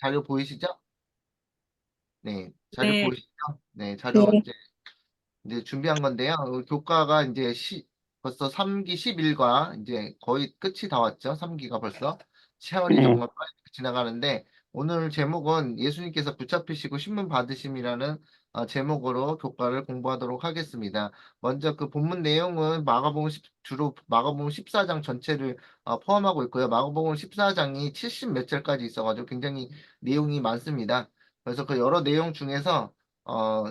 자료 보이시죠? 네, 자료 네, 보이시죠? 네, 자료 네. 이제 준비한 건데요. 교과가 이제 벌써 3기 11과 이제 거의 끝이 다 왔죠. 3기가 벌써. 세월이 네. 정말 빨리 지나가는데 오늘 제목은 예수님께서 붙잡히시고 신문 받으심이라는 제목으로 교과를 공부하도록 하겠습니다. 먼저 그 본문 내용은 주로 마가복음 14장 전체를 포함하고 있고요. 마가복음 14장이 70 몇 절까지 있어가지고 굉장히 내용이 많습니다. 그래서 그 여러 내용 중에서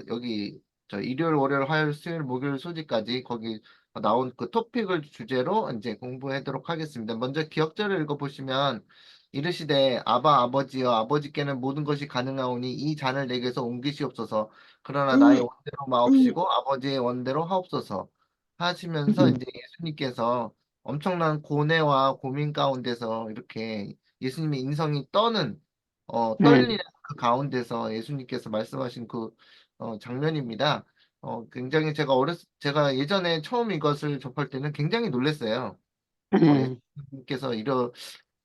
여기 저 일요일, 월요일, 화요일, 수요일, 목요일, 수지까지 거기 나온 그 토픽을 주제로 이제 공부하도록 하겠습니다. 먼저 기억절을 읽어보시면 이르시되 아바 아버지여 아버지께는 모든 것이 가능하오니 이 잔을 내게서 옮기시옵소서. 그러나 나의 음, 원대로 음, 마옵시고 아버지의 원대로 하옵소서 하시면서 음, 이제 예수님께서 엄청난 고뇌와 고민 가운데서 이렇게 예수님의 인성이 네, 떨리는 그 가운데서 예수님께서 말씀하신 그 장면입니다. 굉장히 제가 예전에 처음 이것을 접할 때는 굉장히 놀랐어요. 음, 예수님께서 이런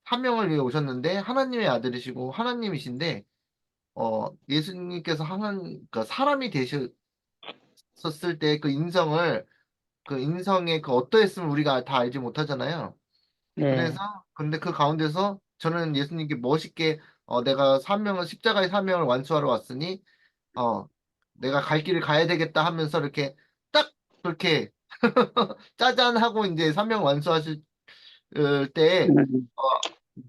사명을 위해 오셨는데 하나님의 아들이시고 하나님이신데 예수님께서 그러니까 사람이 되셨을 때 그 인성의 그 어떠했으면 우리가 다 알지 못하잖아요. 그래서 네, 근데 그 가운데서 저는 예수님께 멋있게 내가 십자가의 사명을 완수하러 왔으니 어, 내가 갈 길을 가야 되겠다 하면서 이렇게 딱 그렇게 짜잔 하고 이제 사명 완수하실 때, 음, 어,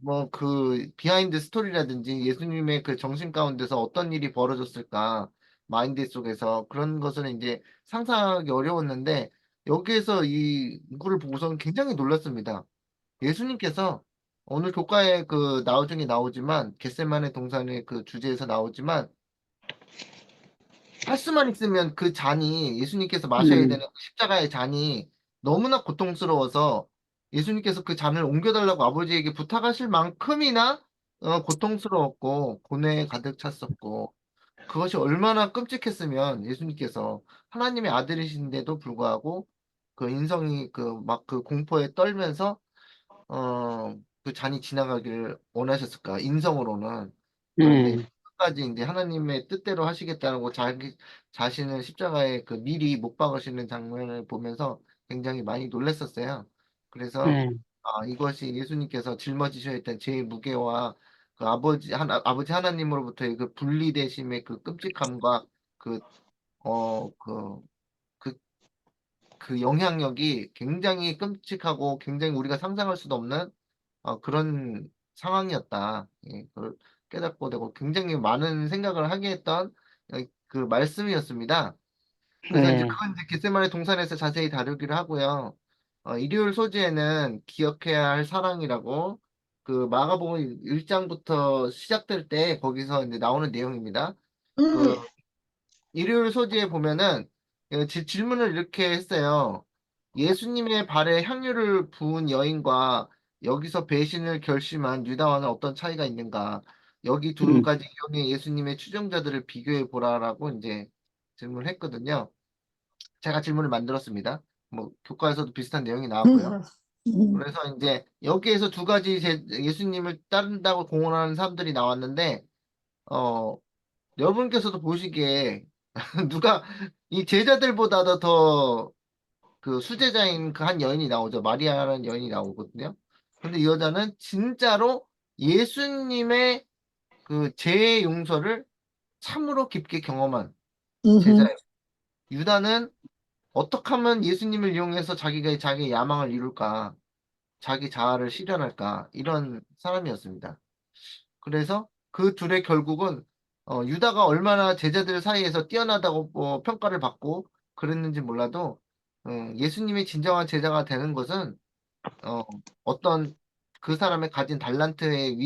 뭐 그 비하인드 스토리라든지 예수님의 그 정신 가운데서 어떤 일이 벌어졌을까, 마인드 속에서 그런 것을 이제 상상하기 어려웠는데, 여기에서 이거를 보고서는 굉장히 놀랐습니다. 예수님께서 오늘 교과에 그 나오중에 나오지만, 겟세마네 동산의 그 주제에서 나오지만, 할 수만 있으면 그 잔이 예수님께서 마셔야 음, 되는 그 십자가의 잔이 너무나 고통스러워서 예수님께서 그 잔을 옮겨달라고 아버지에게 부탁하실 만큼이나 고통스러웠고 고뇌에 가득 찼었고 그것이 얼마나 끔찍했으면 예수님께서 하나님의 아들이신데도 불구하고 그 인성이 그 막 그 공포에 떨면서 그 잔이 지나가기를 원하셨을까? 인성으로는. 그런데 음, 끝까지 이제 하나님의 뜻대로 하시겠다고 자기 자신을 십자가에 그 미리 못 박으시는 장면을 보면서 굉장히 많이 놀랐었어요. 그래서 네, 이것이 예수님께서 짊어지셔야 했던 제 무게와 그 아버지 하나님으로부터의 그 분리되심의 그 끔찍함과 그, 어, 그, 그 그 영향력이 굉장히 끔찍하고 굉장히 우리가 상상할 수도 없는 그런 상황이었다. 예, 그걸 깨닫고 되고 굉장히 많은 생각을 하게 했던 그 말씀이었습니다. 그래서 이제 네, 그건 이제 겟세마네 동산에서 자세히 다루기를 하고요. 일요일 소지에는 기억해야 할 사랑이라고 그 마가복음 1장부터 시작될 때 거기서 이제 나오는 내용입니다. 그 음, 일요일 소지에 보면은 질문을 이렇게 했어요. 예수님의 발에 향유를 부은 여인과 여기서 배신을 결심한 유다와는 어떤 차이가 있는가? 여기 두 음, 가지 유형의 예수님의 추종자들을 비교해 보라라고 이제 질문을 했거든요. 제가 질문을 만들었습니다. 뭐 교과에서도 비슷한 내용이 나왔고요. 그래서 이제 여기에서 두 가지 예수님을 따른다고 공언하는 사람들이 나왔는데 어 여러분께서도 보시기에 누가 이 제자들보다도 더 그 수제자인 그 한 여인이 나오죠. 마리아라는 여인이 나오거든요. 근데 이 여자는 진짜로 예수님의 그 죄의 용서를 참으로 깊게 경험한 음, 제자예요. 유다는 어떻게 하면 예수님을 이용해서 자기가 자기의 야망을 이룰까, 자기 자아를 실현할까, 이런 사람이었습니다. 그래서 그 둘의 결국은 유다가 얼마나 제자들 사이에서 뛰어나다고 평가를 받고 그랬는지 몰라도 예수님의 진정한 제자가 되는 것은 어, 어떤 그 사람의 가진 달란트의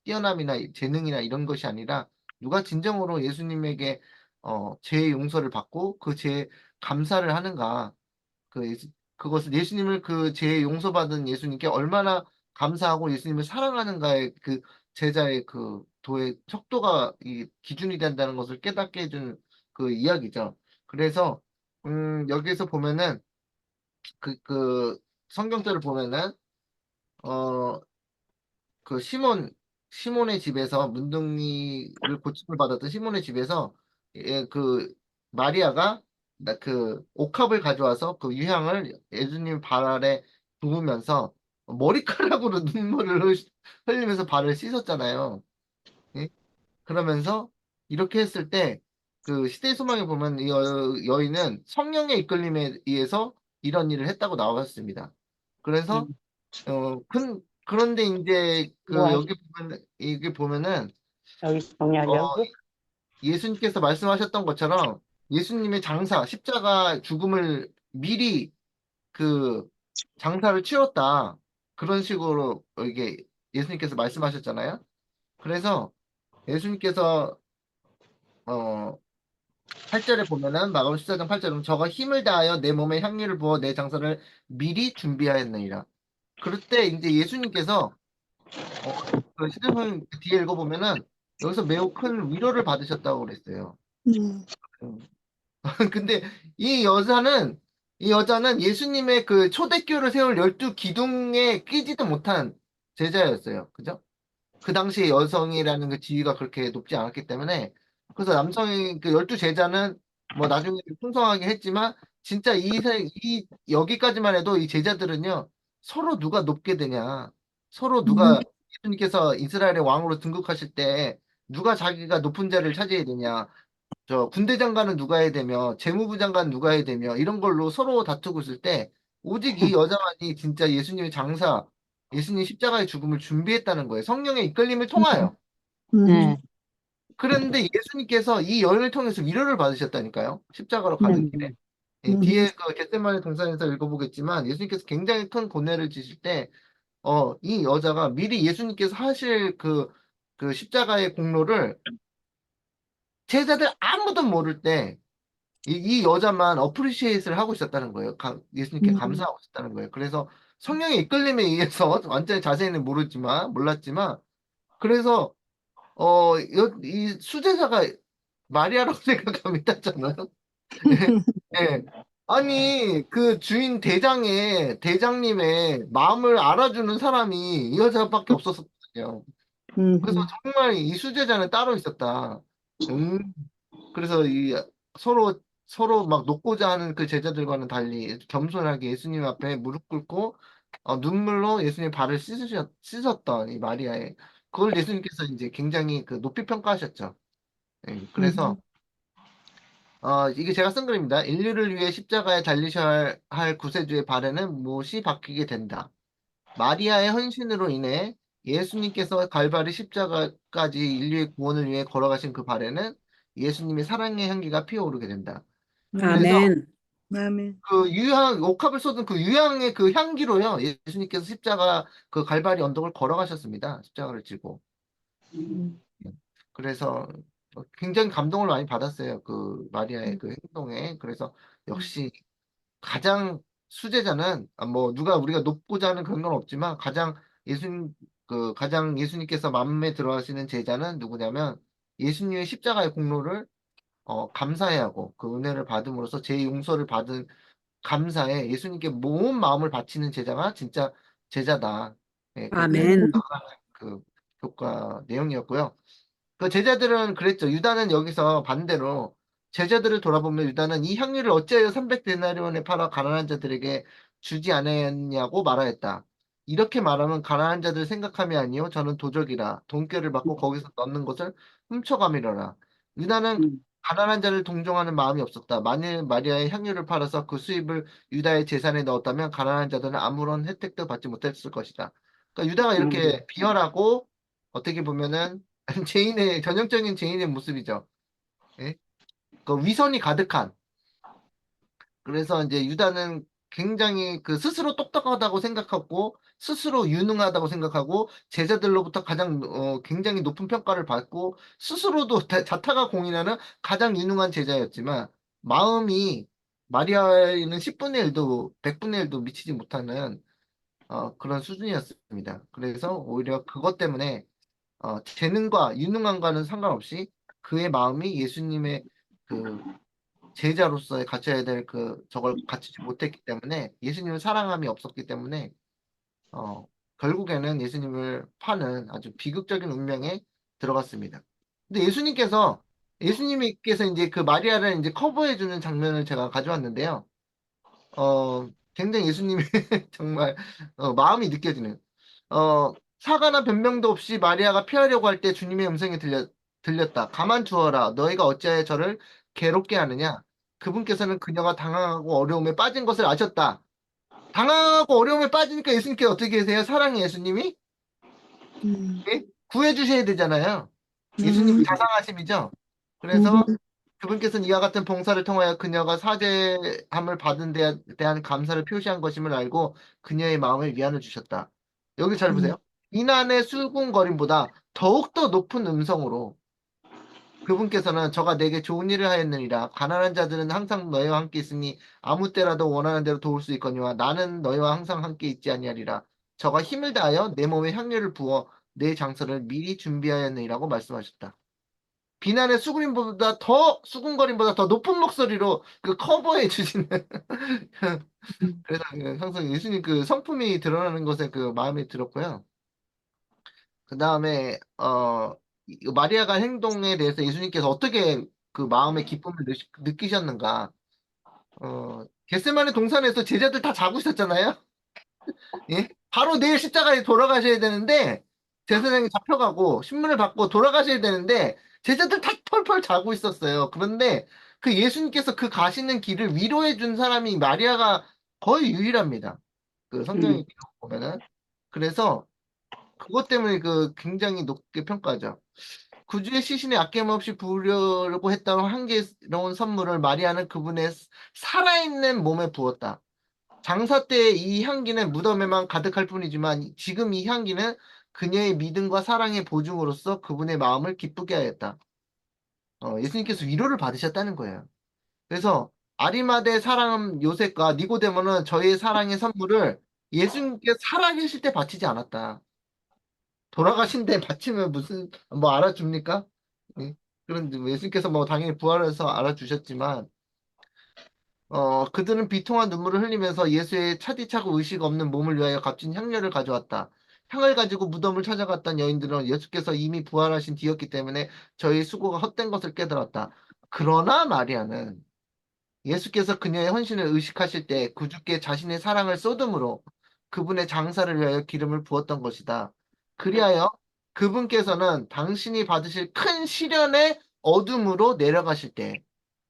뛰어남이나 재능이나 이런 것이 아니라 누가 진정으로 예수님에게 죄의 용서를 받고 그 죄에 감사를 하는가 그것을 예수님을 그 죄 용서받은 예수님께 얼마나 감사하고 예수님을 사랑하는가의 그 제자의 그 도의 척도가 이 기준이 된다는 것을 깨닫게 해준 그 이야기죠. 그래서 여기에서 보면은 그 성경절을 보면은 어 그 시몬의 집에서 문둥이를 고침을 받았던 시몬의 집에서 그 마리아가 그 옥합을 가져와서 그 유향을 예수님 발 아래 부으면서 머리카락으로 눈물을 흘리면서 발을 씻었잖아요. 예? 그러면서 이렇게 했을 때 그 시대의 소망에 보면 이 여인은 성령의 이끌림에 의해서 이런 일을 했다고 나왔습니다. 그래서 음. 그런데 이제 뭐 그 하지? 여기 보면 이게 보면은 여기서 어 정리하려고? 예수님께서 말씀하셨던 것처럼 예수님의 장사 십자가 죽음을 미리 그 장사를 치렀다 그런 식으로 이게 예수님께서 말씀하셨잖아요. 그래서 예수님께서 어 8절에 보면은 마가복음 14장 8절은 저가 힘을 다하여 내 몸에 향유를 부어 내 장사를 미리 준비하였느니라. 그럴 때 이제 예수님께서 어, 그 시대성경 뒤에 읽어보면은 여기서 매우 큰 위로를 받으셨다고 그랬어요. 음. 음. 근데 이 여자는 예수님의 그 초대교를 세울 12기둥에 끼지도 못한 제자였어요. 그죠? 그 당시에 여성이라는 그 지위가 그렇게 높지 않았기 때문에 그래서 남성의 그 12제자는 뭐 나중에 풍성하게 했지만 진짜 이 여기까지만 해도 이 제자들은요 서로 누가 높게 되냐 서로 누가 예수님께서 이스라엘의 왕으로 등극하실 때 누가 자기가 높은 자리를 차지해야 되냐 저 군대 장관은 누가 해야 되며 재무부 장관은 누가 해야 되며 이런 걸로 서로 다투고 있을 때 오직 이 여자만이 진짜 예수님의 장사 예수님 십자가의 죽음을 준비했다는 거예요. 성령의 이끌림을 통하여. 네. 그런데 예수님께서 이 여인을 통해서 위로를 받으셨다니까요. 십자가로 네. 가는 길에. 예, 뒤에 그 겟세마네 동산에서 읽어보겠지만 예수님께서 굉장히 큰 고뇌를 지실 때, 이 여자가 미리 예수님께서 하실 그 십자가의 공로를 제자들 아무도 모를 때 이 여자만 어프리시에이트를 하고 있었다는 거예요. 예수님께 감사하고 있었다는 거예요. 그래서 성령의 이끌림에 의해서 완전히 자세히는 몰랐지만 그래서 이 수제자가 마리아라고 생각합니다, 저는. 예. 예. 아니, 그 주인 대장님의 마음을 알아주는 사람이 이 여자밖에 없었거든요. 그래서 정말 이 수제자는 따로 있었다. 음, 그래서 이 서로 막 높고자 하는 그 제자들과는 달리 겸손하게 예수님 앞에 무릎 꿇고 눈물로 예수님 발을 씻었던 이 마리아의 그걸 예수님께서 이제 굉장히 그 높이 평가하셨죠. 예, 그래서 이게 제가 쓴 글입니다. 인류를 위해 십자가에 달리셔야 할 구세주의 발에는 못이 박히게 된다. 마리아의 헌신으로 인해 예수님께서 갈바리 십자가까지 인류의 구원을 위해 걸어가신 그 발에는 예수님의 사랑의 향기가 피어오르게 된다. 그래서 아멘. 아멘. 그 옥합을 쏟은 그 유향의 그 향기로요, 예수님께서 십자가 그 갈바리 언덕을 걸어가셨습니다. 십자가를 지고. 그래서 굉장히 감동을 많이 받았어요. 그 마리아의 그 행동에. 그래서 역시 가장 수제자는 뭐 누가 우리가 높고자 하는 그런 건 없지만 가장 예수님께서 마음에 들어하시는 제자는 누구냐면 예수님의 십자가의 공로를 감사해야 하고 그 은혜를 받음으로써 제 용서를 받은 감사에 예수님께 온 마음을 바치는 제자가 진짜 제자다. 예, 그렇게 아멘. 그 교과 내용이었고요. 그 제자들은 그랬죠. 유다는 여기서 반대로 제자들을 돌아보면 유다는 이 향유를 어찌하여 300데나리온에 팔아 가난한 자들에게 주지 않았냐고 말하였다. 이렇게 말하면 가난한 자들 생각함이 아니요 저는 도적이라 돈꾀를 받고 거기서 넣는 것을 훔쳐감이러라. 유다는 가난한 자를 동정하는 마음이 없었다. 만일 마리아의 향유를 팔아서 그 수입을 유다의 재산에 넣었다면 가난한 자들은 아무런 혜택도 받지 못했을 것이다. 그러니까 유다가 이렇게 비열하고 어떻게 보면은 전형적인 죄인의 모습이죠. 예? 그 위선이 가득한. 그래서 이제 유다는 굉장히 그 스스로 똑똑하다고 생각하고 스스로 유능하다고 생각하고 제자들로부터 가장 굉장히 높은 평가를 받고 스스로도 자타가 공인하는 가장 유능한 제자였지만 마음이 마리아에는 10분의 1도 100분의 1도 미치지 못하는 그런 수준이었습니다. 그래서 오히려 그것 때문에 재능과 유능함과는 상관없이 그의 마음이 예수님의 그 제자로서의 갖춰야 될 저걸 갖추지 못했기 때문에 예수님을 사랑함이 없었기 때문에 어, 결국에는 예수님을 파는 아주 비극적인 운명에 들어갔습니다. 근데 예수님께서 이제 그 마리아를 이제 커버해주는 장면을 제가 가져왔는데요. 굉장히 예수님의 정말 마음이 느껴지는 사과나 변명도 없이 마리아가 피하려고 할 때 주님의 음성이 들렸다. 가만 두어라. 너희가 어찌하여 저를 괴롭게 하느냐? 그분께서는 그녀가 당황하고 어려움에 빠진 것을 아셨다. 당황하고 어려움에 빠지니까 예수님께 어떻게 계세요? 사랑의 예수님이 음, 예? 구해주셔야 되잖아요. 예수님 음, 자상하심이죠. 그래서 음, 그분께서는 이와 같은 봉사를 통하여 그녀가 사죄함을 받은 데 대한 감사를 표시한 것임을 알고 그녀의 마음에 위안을 주셨다. 여기 잘 음, 보세요. 이난의 수군거림보다 더욱더 높은 음성으로 그분께서는 저가 내게 좋은 일을 하였느니라. 가난한 자들은 항상 너희와 함께 있으니 아무 때라도 원하는 대로 도울 수 있거니와 나는 너희와 항상 함께 있지 아니하리라. 저가 힘을 다하여 내 몸에 향료를 부어 내 장소를 미리 준비하였느니라고 말씀하셨다. 비난의 수군거림보다 더 높은 목소리로 그 커버해 주시는 음, 그래서 항상 예수님 그 성품이 드러나는 것에 그 마음에 들었고요. 그 다음에 이 마리아가 행동에 대해서 예수님께서 어떻게 그 마음의 기쁨을 느끼셨는가? 겟세마네 동산에서 제자들 다 자고 있었잖아요. 예? 바로 내일 십자가에 돌아가셔야 되는데 제사장이 잡혀가고 신문을 받고 돌아가셔야 되는데 제자들 다 펄펄 자고 있었어요. 그런데 그 예수님께서 그 가시는 길을 위로해 준 사람이 마리아가 거의 유일합니다. 그 성경에 기록 보면은. 그래서 그것 때문에 그 굉장히 높게 평가하죠. 구주의 시신에 아낌없이 부으려고 했던 한계로운 선물을 마리아는 그분의 살아있는 몸에 부었다. 장사 때 이 향기는 무덤에만 가득할 뿐이지만 지금 이 향기는 그녀의 믿음과 사랑의 보증으로서 그분의 마음을 기쁘게 하였다. 예수님께서 위로를 받으셨다는 거예요. 그래서 아리마대 사람 요셉과 니고데모는 저희의 사랑의 선물을 예수님께 살아계실 때 바치지 않았다. 돌아가신데 바치면 무슨 뭐 알아줍니까? 예. 그런데 뭐 예수님께서 뭐 당연히 부활해서 알아주셨지만 그들은 비통한 눈물을 흘리면서 예수의 차디차고 의식 없는 몸을 위하여 값진 향료를 가져왔다. 향을 가지고 무덤을 찾아갔던 여인들은 예수께서 이미 부활하신 뒤였기 때문에 저희 수고가 헛된 것을 깨달았다. 그러나 마리아는 예수께서 그녀의 헌신을 의식하실 때 구주께 자신의 사랑을 쏟음으로 그분의 장사를 위하여 기름을 부었던 것이다. 그리하여 그분께서는 당신이 받으실 큰 시련의 어둠으로 내려가실 때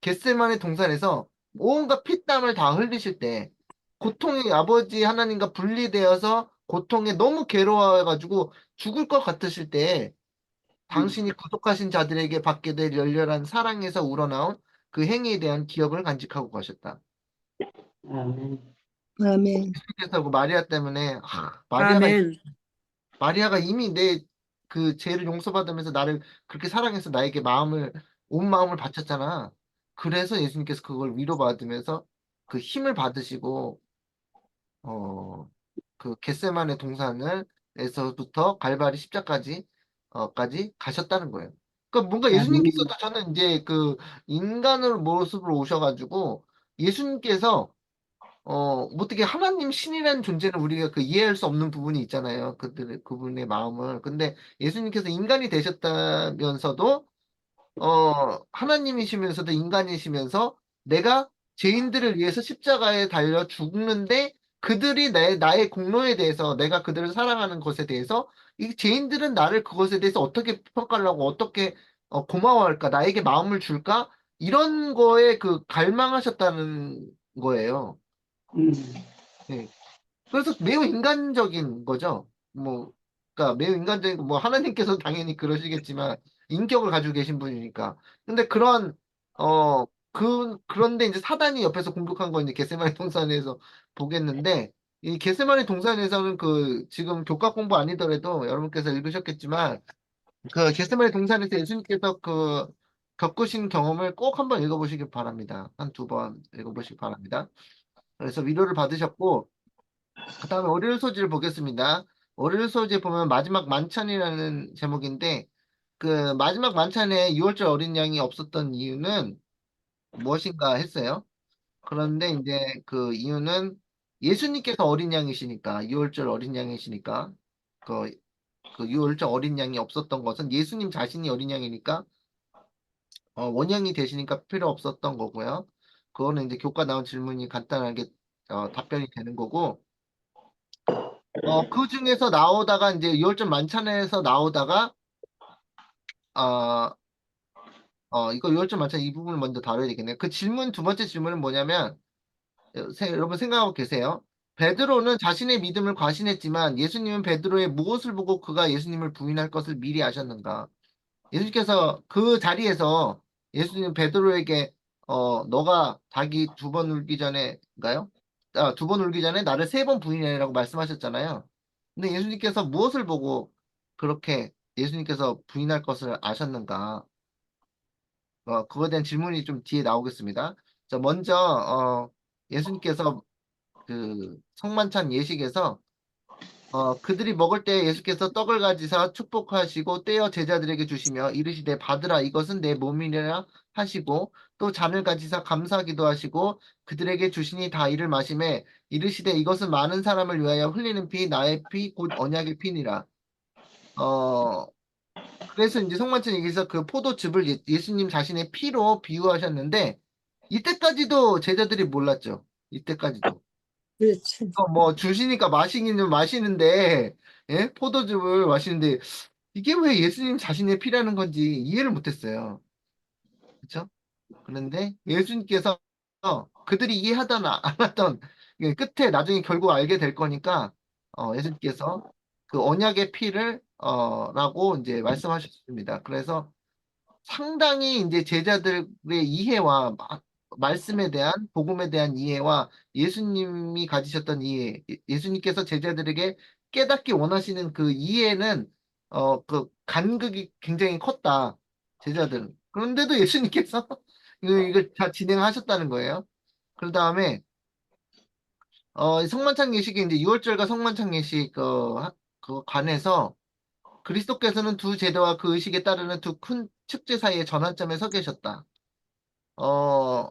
겟세마네 동산에서 온갖 피땀을 다 흘리실 때 고통의 아버지 하나님과 분리되어서 고통에 너무 괴로워가지고 죽을 것 같으실 때 당신이 구속하신 자들에게 받게 될 열렬한 사랑에서 우러나온 그 행위에 대한 기억을 간직하고 가셨다. 아멘. 아멘. 예수님께서 그 마리아 때문에 아멘. 마리아가 이미 내 그 죄를 용서받으면서 나를 그렇게 사랑해서 나에게 온 마음을 바쳤잖아. 그래서 예수님께서 그걸 위로받으면서 그 힘을 받으시고 어, 그 겟세마네 동산을 에서부터 갈바리 십자까지 가셨다는 거예요. 그러니까 뭔가 아멘. 예수님께서도 저는 이제 그 인간으로 모습으로 오셔가지고 예수님께서 뭐 어떻게 하나님 신이라는 존재는 우리가 그 이해할 수 없는 부분이 있잖아요. 그분의 마음을. 근데 예수님께서 인간이 되셨다면서도 하나님이시면서도 인간이시면서 내가 죄인들을 위해서 십자가에 달려 죽는데 그들이 나의 공로에 대해서 내가 그들을 사랑하는 것에 대해서 이 죄인들은 나를 그것에 대해서 어떻게 평가를 하고 어떻게 고마워할까? 나에게 마음을 줄까? 이런 거에 그 갈망하셨다는 거예요. 음, 예. 그래서 매우 인간적인 거죠. 뭐, 그러니까 매우 인간적인 거, 뭐 하나님께서 당연히 그러시겠지만 인격을 가지고 계신 분이니까. 근데 그런데 이제 사단이 옆에서 공격한 건 이제 겟세마네 동산에서 보겠는데 이 겟세마네 동산에서는 그 지금 교과 공부 아니더라도 여러분께서 읽으셨겠지만 그 겟세마네 동산에서 예수님께서 그 겪으신 경험을 꼭 한번 읽어보시기 바랍니다. 한 두 번 읽어보시기 바랍니다. 그래서 위로를 받으셨고 그 다음에 월요일 소지를 보겠습니다. 월요일 소지에 보면 마지막 만찬이라는 제목인데 그 마지막 만찬에 6월절 어린 양이 없었던 이유는 무엇인가 했어요. 그런데 이제 그 이유는 예수님께서 어린 양이시니까, 유월절 어린 양이시니까, 그 유월절 어린 양이 없었던 것은 예수님 자신이 어린 양이니까, 원형이 되시니까 필요 없었던 거고요. 그거는 이제 교과 나온 질문이 간단하게 답변이 되는 거고, 그 중에서 나오다가 이제 유월절 만찬에서 나오다가, 어, 이거 유월절 만찬 이 부분을 먼저 다뤄야 되겠네요. 그 질문, 두 번째 질문은 뭐냐면, 여러분 생각하고 계세요. 베드로는 자신의 믿음을 과신했지만 예수님은 베드로의 무엇을 보고 그가 예수님을 부인할 것을 미리 아셨는가? 예수님께서 그 자리에서 예수님 베드로에게 너가 닭이 두 번 울기 전에인가요? 두 번 울기 전에 나를 세 번 부인해라고 말씀하셨잖아요. 근데 예수님께서 무엇을 보고 그렇게 예수님께서 부인할 것을 아셨는가? 그거에 대한 질문이 좀 뒤에 나오겠습니다. 자, 먼저 예수님께서 그 성만찬 예식에서 그들이 먹을 때 예수께서 떡을 가지사 축복하시고 떼어 제자들에게 주시며 이르시되 받으라 이것은 내 몸이라 하시고 또 잔을 가지사 감사하기도 하시고 그들에게 주시니 다 이를 마시매 이르시되 이것은 많은 사람을 위하여 흘리는 피 나의 피 곧 언약의 피니라. 어 그래서 이제 성만찬 얘기에서 그 포도즙을 예수님 자신의 피로 비유하셨는데 이때까지도 제자들이 몰랐죠. 이때까지도. 그렇지. 뭐 주시니까 마시기는 마시는데 예? 포도즙을 마시는데 이게 왜 예수님 자신의 피라는 건지 이해를 못했어요. 그렇죠? 그런데 예수님께서 그들이 이해하던 안 하던 이게 끝에 나중에 결국 알게 될 거니까 예수님께서 그 언약의 피를 라고 이제 말씀하셨습니다. 그래서 상당히 이제 제자들의 이해와 말씀에 대한 복음에 대한 이해와 예수님이 가지셨던 이해, 예수님께서 제자들에게 깨닫기 원하시는 그 이해는 그 간극이 굉장히 컸다. 제자들은. 그런데도 예수님께서 이걸 다 진행하셨다는 거예요. 그 다음에 성만찬 예식이 이제 유월절과 성만찬 예식 그 관해서 그리스도께서는 두 제도와 그 의식에 따르는 두 큰 축제 사이의 전환점에 서 계셨다. 어,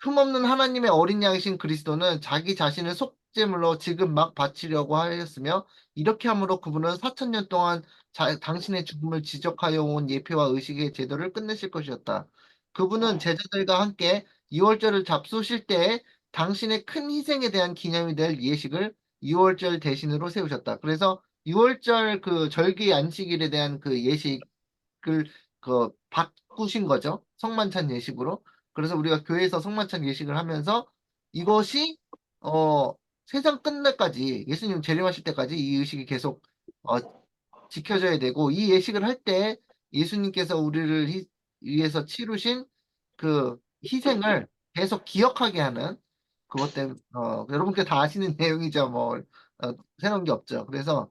흠없는 하나님의 어린 양이신 그리스도는 자기 자신을 속죄물로 지금 막 바치려고 하였으며 이렇게 함으로 그분은 4,000년 동안 당신의 죽음을 지적하여 온 예표와 의식의 제도를 끝내실 것이었다. 그분은 제자들과 함께 유월절을 잡수실 때에 당신의 큰 희생에 대한 기념이 될 예식을 유월절 대신으로 세우셨다. 그래서 유월절 그 절기 안식일에 대한 그 예식을 바꾸신 거죠. 성만찬 예식으로. 그래서 우리가 교회에서 성만찬 예식을 하면서 이것이 어, 세상 끝날까지 예수님 재림하실 때까지 이 의식이 계속 어, 지켜져야 되고 이 예식을 할 때 예수님께서 우리를 위해서 치르신 그 희생을 계속 기억하게 하는 그것 때문에 여러분께 다 아시는 내용이죠. 뭐 새로운 게 없죠. 그래서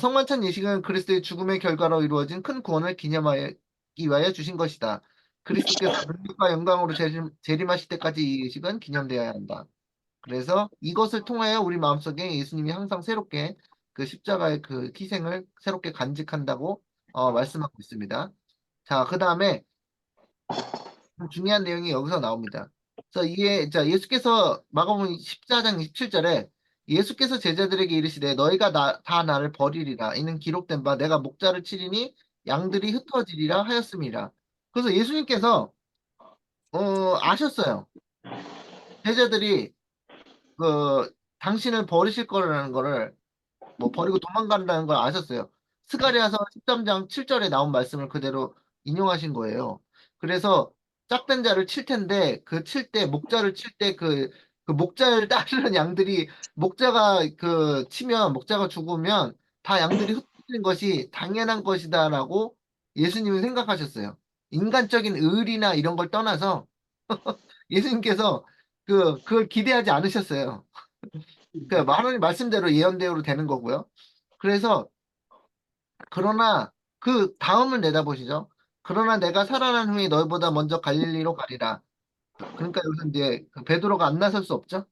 성만찬 예식은 그리스도의 죽음의 결과로 이루어진 큰 구원을 기념하기 위하여 주신 것이다. 그리스도께서 능력과 영광으로 재림하실 때까지 이 예식은 기념되어야 한다. 그래서 이것을 통하여 우리 마음속에 예수님이 항상 새롭게 그 십자가의 그 희생을 새롭게 간직한다고 말씀하고 있습니다. 자, 그 다음에 중요한 내용이 여기서 나옵니다. 그래서 자, 예수께서 마가복음 14장 27절에 예수께서 제자들에게 이르시되 너희가 다 나를 버리리라 이는 기록된 바 내가 목자를 치리니 양들이 흩어지리라 하였음이라. 그래서 예수님께서 아셨어요. 제자들이 당신을 버리실 거라는 거를 뭐 버리고 도망간다는 걸 아셨어요. 스가랴서 13장 7절에 나온 말씀을 그대로 인용하신 거예요. 그래서 짝된 자를 칠 텐데 그 칠 때 목자를 칠 때 그 목자를 따르는 양들이 목자가 치면 목자가 죽으면 다 양들이 흩어지는 것이 당연한 것이다라고 예수님은 생각하셨어요. 인간적인 의리나 이런 걸 떠나서 예수님께서 그걸 기대하지 않으셨어요. 하나님 말씀대로 예언대로 되는 거고요. 그래서 그러나 그 다음을 내다보시죠. 그러나 내가 살아난 후에 너희보다 먼저 갈릴리로 가리라. 그러니까 여기서 이제 베드로가 안 나설 수 없죠.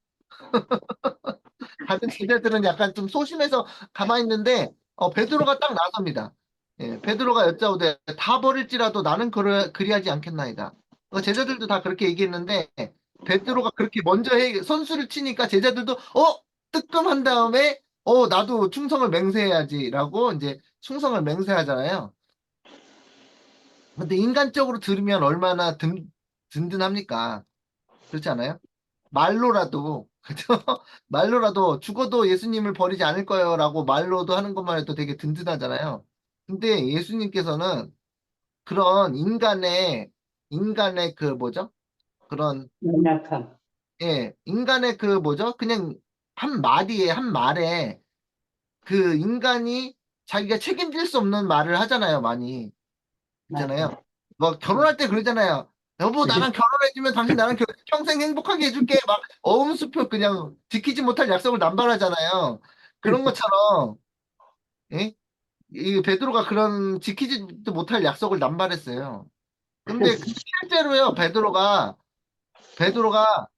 다른 제자들은 약간 좀 소심해서 가만히 있는데 베드로가 딱 나섭니다. 예, 베드로가 여짜오되 다 버릴지라도 나는 그리하지 않겠나이다. 제자들도 다 그렇게 얘기했는데 베드로가 그렇게 먼저 선수를 치니까 제자들도 뜨끔한 다음에 나도 충성을 맹세해야지라고 이제 충성을 맹세하잖아요. 근데 인간적으로 들으면 얼마나 든든합니까? 그렇지 않아요? 말로라도 그죠? 말로라도 죽어도 예수님을 버리지 않을 거예요라고 말로도 하는 것만 해도 되게 든든하잖아요. 근데 예수님께서는 그런 인간의 그 뭐죠? 그런 연약함. 인간의 그 뭐죠? 그냥 한 말에 그 인간이 자기가 책임질 수 없는 말을 하잖아요, 많이. 있잖아요. 맞아. 뭐 결혼할 때 그러잖아요. 여보, 나랑 결혼해주면 당신 나랑 평생 행복하게 해줄게. 막 어음수표 그냥 지키지 못할 약속을 남발하잖아요. 그런 것처럼 예? 이 베드로가 그런 지키지도 못할 약속을 남발했어요. 근데 실제로요, 베드로가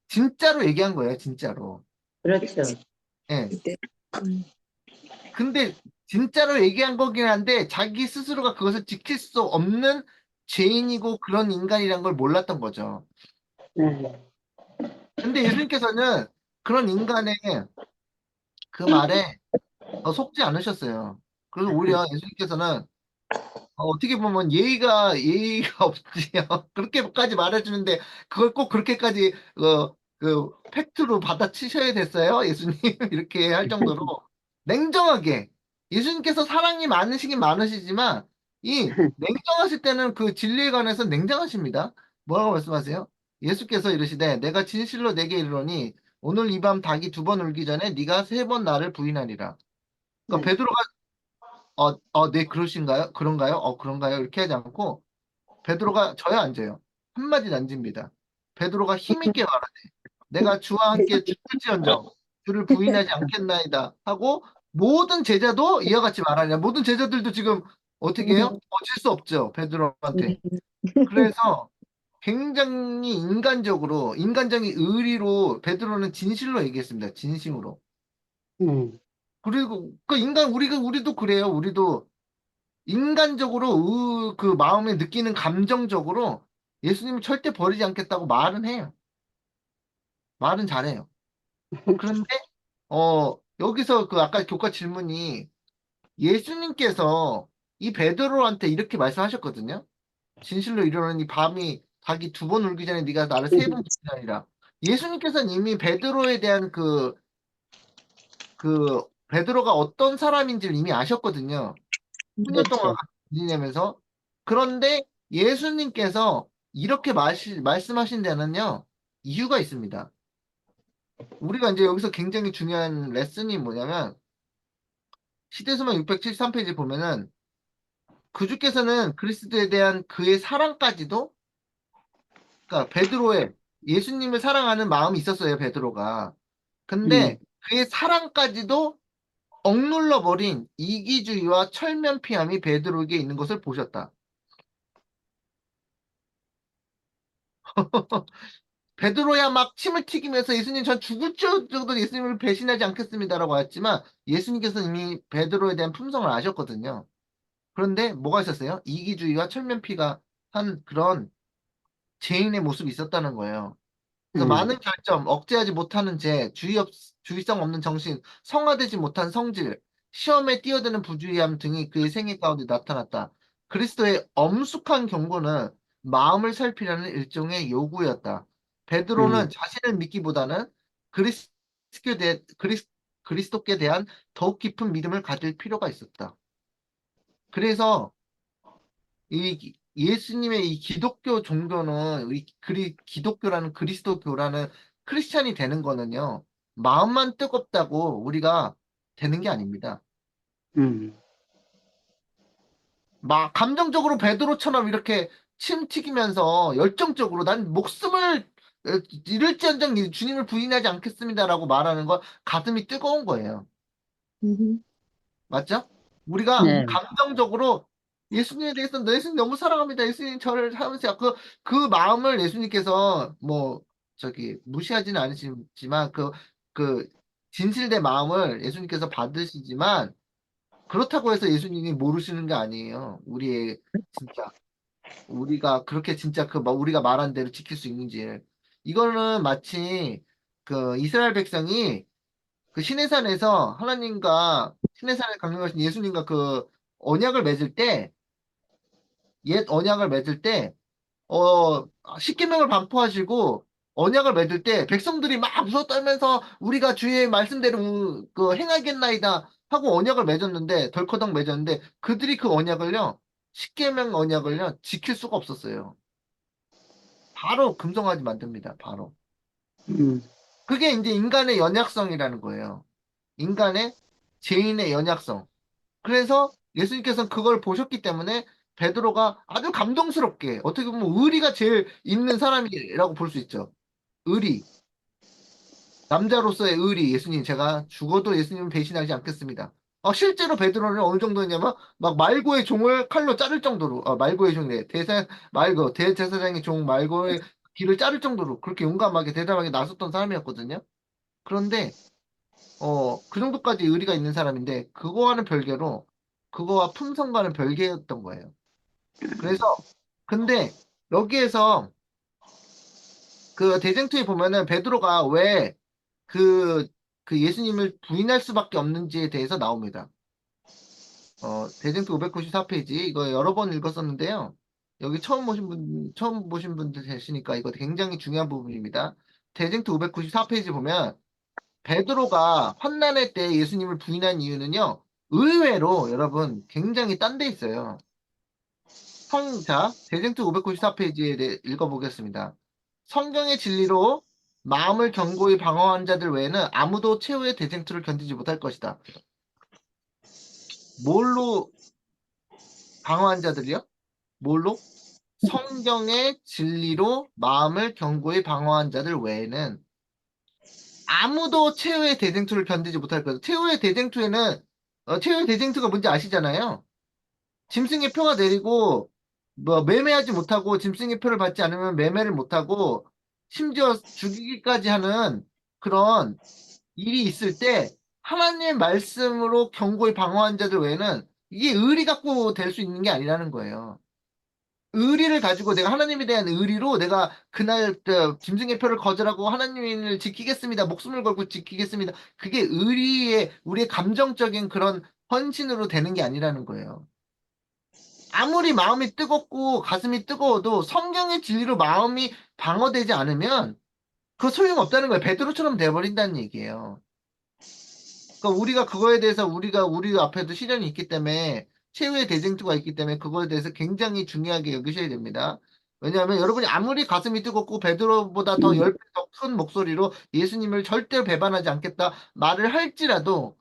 진짜로 얘기한 거예요, 진짜로. 그렇죠. 예. 그때 음, 근데 진짜로 얘기한 거긴 한데 자기 스스로가 그것을 지킬 수 없는 죄인이고 그런 인간이란 걸 몰랐던 거죠. 네. 근데 예수님께서는 그런 인간의 그 말에 속지 않으셨어요. 그래서 오히려 예수님께서는 어떻게 보면 예의가 없지요. 그렇게까지 말해주는데 그걸 꼭 그렇게까지 그 팩트로 받아치셔야 됐어요. 예수님 이렇게 할 정도로 냉정하게 예수님께서 사랑이 많으시긴 많으시지만 이 냉정하실 때는 그 진리에 관해서 냉정하십니다. 뭐라고 말씀하세요? 예수께서 이르시되 내가 진실로 내게 이르노니 오늘 이 밤 닭이 두 번 울기 전에 네가 세 번 나를 부인하리라. 그러니까 네. 베드로가 네, 그러신가요? 그런가요? 그런가요? 이렇게 하지 않고, 베드로가 저에 앉아요. 한마디 던집니다. 베드로가 힘있게 말하네. 내가 주와 함께 죽을지언정, 주를 부인하지 않겠나이다. 하고, 모든 제자도 이와 같이 말하냐. 모든 제자들도 지금 어떻게 해요? 어질 수 없죠. 베드로한테. 그래서 굉장히 인간적인 의리로 베드로는 진실로 얘기했습니다. 진심으로. 음, 그리고 우리도 그래요. 우리도 인간적으로 그 마음에 느끼는 감정적으로 예수님을 절대 버리지 않겠다고 말은 해요. 말은 잘해요. 그런데 여기서 그 아까 교과 질문이 예수님께서 이 베드로한테 이렇게 말씀하셨거든요. 진실로 이르노니 밤이 닭이 두 번 울기 전에 네가 나를 세 번 부인하리라. 예수님께서는 이미 베드로에 대한 그 베드로가 어떤 사람인지를 이미 아셨거든요. 수년 동안 그렇죠. 같이 지내면서. 그런데 예수님께서 이렇게 말씀하신 데는요, 이유가 있습니다. 우리가 이제 여기서 굉장히 중요한 레슨이 뭐냐면, 시대수만 673페이지 보면은, 그주께서는 그리스도에 대한 그의 사랑까지도, 그러니까 예수님을 사랑하는 마음이 있었어요, 베드로가. 근데 음, 그의 사랑까지도 억눌러 버린 이기주의와 철면피함이 베드로에게 있는 것을 보셨다. 베드로야 막 침을 튀기면서 예수님 전 죽을 정도 예수님을 배신하지 않겠습니다라고 했지만 예수님께서는 이미 베드로에 대한 품성을 아셨거든요. 그런데 뭐가 있었어요? 이기주의와 철면피가 한 그런 죄인의 모습이 있었다는 거예요. 그래서 음, 많은 결점, 억제하지 못하는 주의성 없는 정신, 성화되지 못한 성질, 시험에 뛰어드는 부주의함 등이 그의 생애 가운데 나타났다. 그리스도의 엄숙한 경고는 마음을 살피라는 일종의 요구였다. 베드로는 음, 자신을 믿기보다는 그리스도께, 대, 그리스, 그리스도께 대한 더욱 깊은 믿음을 가질 필요가 있었다. 그래서 이 예수님의 이 기독교 종교는 기독교라는 그리스도교라는 크리스찬이 되는 거는요. 마음만 뜨겁다고 우리가 되는 게 아닙니다. 음, 막 감정적으로 베드로처럼 이렇게 침 튀기면서 열정적으로 난 목숨을 잃을지언정 주님을 부인하지 않겠습니다라고 말하는 건 가슴이 뜨거운 거예요. 음, 맞죠? 우리가 네, 감정적으로 예수님에 대해서 예수님 너무 사랑합니다. 예수님 저를 사랑하세요. 그 마음을 예수님께서 뭐 무시하지는 않으시지만 그 진실된 마음을 예수님께서 받으시지만 그렇다고 해서 예수님이 모르시는 게 아니에요. 우리의 진짜 우리가 그렇게 진짜 우리가 말한 대로 지킬 수 있는지 이거는 마치 그 이스라엘 백성이 그 시내산에서 하나님과 시내산에 강림하신 예수님과 그 언약을 맺을 때, 옛 언약을 맺을 때, 십계명을 반포하시고 언약을 맺을 때 백성들이 막 웃어 떨면서 우리가 주의 말씀대로 그 행하겠나이다 하고 언약을 맺었는데 덜커덕 맺었는데 그들이 그 언약을요 십계명 언약을요 지킬 수가 없었어요. 바로 금송아지 만듭니다. 바로. 음, 그게 이제 인간의 연약성이라는 거예요. 인간의 죄인의 연약성. 그래서 예수님께서는 그걸 보셨기 때문에 베드로가 아주 감동스럽게 어떻게 보면 의리가 제일 있는 사람이라고 볼 수 있죠. 의리. 남자로서의 의리. 예수님 제가 죽어도 예수님은 배신하지 않겠습니다. 실제로 베드로는 어느 정도였냐면 막 말고의 종을 칼로 자를 정도로 말고의 종이래. 대제사장의 종 말고의 귀를 자를 정도로 그렇게 용감하게 대담하게 나섰던 사람이었거든요. 그런데 그 정도까지 의리가 있는 사람인데, 그거와는 별개로, 그거와 품성과는 별개였던 거예요. 그래서, 근데, 여기에서, 그 대쟁투에 보면은, 베드로가 왜 그, 그 예수님을 부인할 수밖에 없는지에 대해서 나옵니다. 대쟁투 594페이지, 이거 여러 번 읽었었는데요. 여기 처음 보신 분들 계시니까 이거 굉장히 중요한 부분입니다. 대쟁투 594페이지 보면, 베드로가 환난의 때 예수님을 부인한 이유는요, 의외로 여러분 굉장히 딴 데 있어요. 대쟁투 594페이지에 대해 읽어보겠습니다. 성경의 진리로 마음을 견고히 방어한 자들 외에는 아무도 최후의 대쟁투를 견디지 못할 것이다. 뭘로 방어한 자들이요? 뭘로? 성경의 진리로 마음을 견고히 방어한 자들 외에는 아무도 최후의 대쟁투를 견디지 못할 거예요. 최후의 대쟁투가 뭔지 아시잖아요. 짐승의 표가 내리고 뭐 매매하지 못하고 짐승의 표를 받지 않으면 매매를 못하고 심지어 죽이기까지 하는 그런 일이 있을 때 하나님의 말씀으로 경고히 방어한 자들 외에는 이게 의리 갖고 될 수 있는 게 아니라는 거예요. 의리를 가지고 내가 하나님에 대한 의리로 내가 그날 짐승의 표를 거절하고 하나님을 지키겠습니다. 목숨을 걸고 지키겠습니다. 그게 의리의 우리의 감정적인 그런 헌신으로 되는 게 아니라는 거예요. 아무리 마음이 뜨겁고 가슴이 뜨거워도 성경의 진리로 마음이 방어되지 않으면 그 소용없다는 거예요. 베드로처럼 돼버린다는 얘기예요. 그러니까 우리가 그거에 대해서 우리 앞에도 시련이 있기 때문에 최후의 대쟁투가 있기 때문에 그거에 대해서 굉장히 중요하게 여기셔야 됩니다. 왜냐하면 여러분이 아무리 가슴이 뜨겁고 베드로보다 더 음, 10배 더 큰 목소리로 예수님을 절대로 배반하지 않겠다 말을 할지라도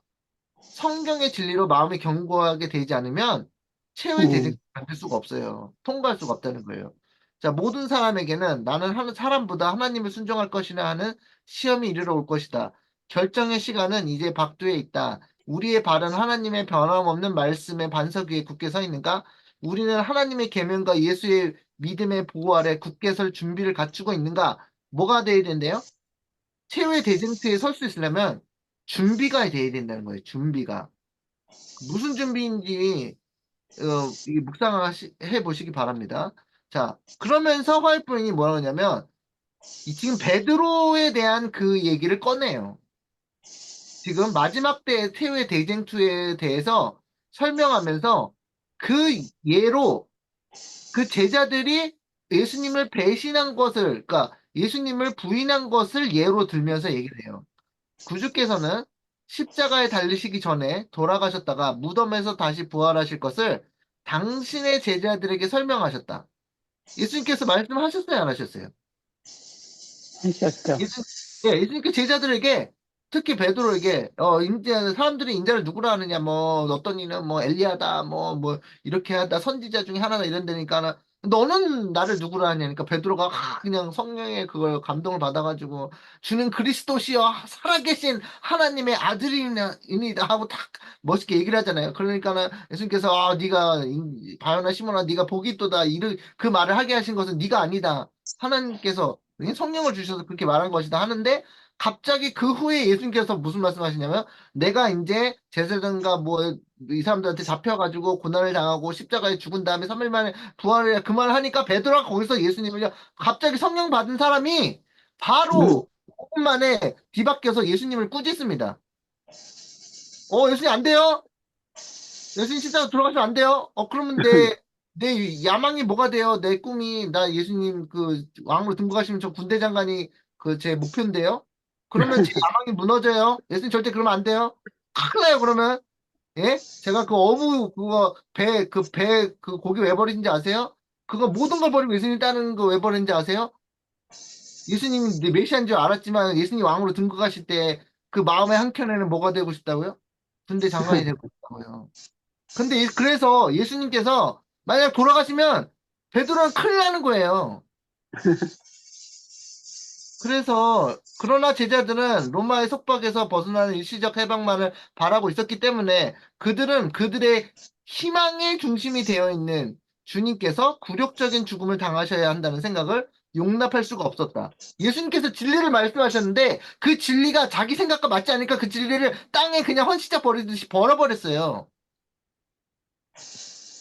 성경의 진리로 마음이 견고하게 되지 않으면 최후의 대적을 음, 만들 수가 없어요. 통과할 수가 없다는 거예요. 자, 모든 사람에게는 나는 사람보다 하나님을 순종할 것이나 하는 시험이 이르러 올 것이다. 결정의 시간은 이제 박두에 있다. 우리의 발은 하나님의 변함없는 말씀의 반석 위에 굳게 서 있는가? 우리는 하나님의 계명과 예수의 믿음의 보호 아래 굳게 설 준비를 갖추고 있는가? 뭐가 돼야 된대요? 최후의 대쟁투에 설 수 있으려면 준비가 돼야 된다는 거예요. 준비가. 무슨 준비인지 이게 묵상해 보시기 바랍니다. 자, 그러면서 화이트닝이 뭐라 하냐면 지금 베드로에 대한 그 얘기를 꺼내요. 지금 마지막 때 최후의 대쟁투에 대해서 설명하면서 그 예로 그 제자들이 예수님을 배신한 것을 그러니까 예수님을 부인한 것을 예로 들면서 얘기를 해요. 구주께서는 십자가에 달리시기 전에 돌아가셨다가 무덤에서 다시 부활하실 것을 당신의 제자들에게 설명하셨다. 예수님께서 말씀하셨어요, 안 하셨어요? 하셨죠. 예수, 예수님께 제자들에게 특히 베드로에게 이제 사람들이 인자를 누구라 하느냐 뭐 어떤 이는 뭐 엘리야다 뭐 이렇게 하다 선지자 중에 하나다 이런 데니까 너는 나를 누구라 하냐니까 베드로가 그냥 성령의 그걸 감동을 받아가지고 주는 그리스도시여 살아계신 하나님의 아들이니다 하고 딱 멋있게 얘기를 하잖아요. 그러니까는 예수님께서 네가 바요나 시몬아 네가 복이 있도다 그 말을 하게 하신 것은 네가 아니다. 하나님께서 성령을 주셔서 그렇게 말한 것이다 하는데 갑자기 그 후에 예수님께서 무슨 말씀하시냐면 내가 이제 제사장과 뭐 이 사람들한테 잡혀가지고 고난을 당하고 십자가에 죽은 다음에 3일 만에 부활을 그 말을 하니까 베드로가 거기서 예수님을요 갑자기 성령 받은 사람이 바로 5분 만에 뒤바뀌어서 예수님을 꾸짖습니다. 예수님 안 돼요? 예수님 십자가 들어가시면 안 돼요? 그러면 내 야망이 뭐가 돼요? 내 꿈이, 나 예수님 그 왕으로 등극하시면 저 군대 장관이 그 제 목표인데요? 그러면 제 야망이 무너져요? 예수님 절대 그러면 안 돼요? 큰일 나요, 그러면. 예? 제가 그 어부, 그거, 그 고기 왜 버리신지 아세요? 그거 모든 걸 버리고 예수님 따르는 거 왜 버리는지 아세요? 예수님이 내 메시아인 줄 알았지만 예수님 왕으로 등극하실 때 그 마음의 한켠에는 뭐가 되고 싶다고요? 군대 장관이 되고 싶다고요. 근데 그래서 예수님께서 만약 돌아가시면 베드로는 큰일 나는 거예요. 그래서 그러나 제자들은 로마의 속박에서 벗어나는 일시적 해방만을 바라고 있었기 때문에 그들은 그들의 희망의 중심이 되어 있는 주님께서 굴욕적인 죽음을 당하셔야 한다는 생각을 용납할 수가 없었다. 예수님께서 진리를 말씀하셨는데 그 진리가 자기 생각과 맞지 않으니까 그 진리를 땅에 그냥 헌시자 버리듯이 벌어버렸어요.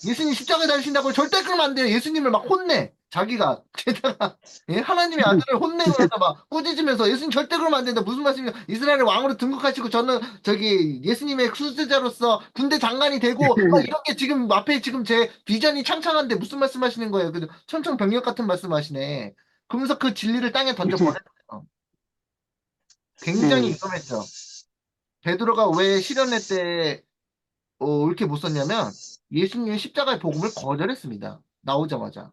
예수님 십자가에 달리신다고 절대 그러면 안 돼요. 예수님을 막 혼내. 자기가 게다가 예? 하나님의 아들을 혼내고 해서 막 꾸짖으면서 예수님 절대 그러면 안 된다. 무슨 말씀이냐? 이스라엘의 왕으로 등극하시고 저는 저기 예수님의 수제자로서 군대 장관이 되고 이렇게 지금 앞에 지금 제 비전이 창창한데 무슨 말씀하시는 거예요? 그 천청병력 같은 말씀하시네. 그러면서 그 진리를 땅에 던져버렸어요. 굉장히 위험했죠. 베드로가 왜 시련의 때 이렇게 못 썼냐면 예수님의 십자가의 복음을 거절했습니다. 나오자마자.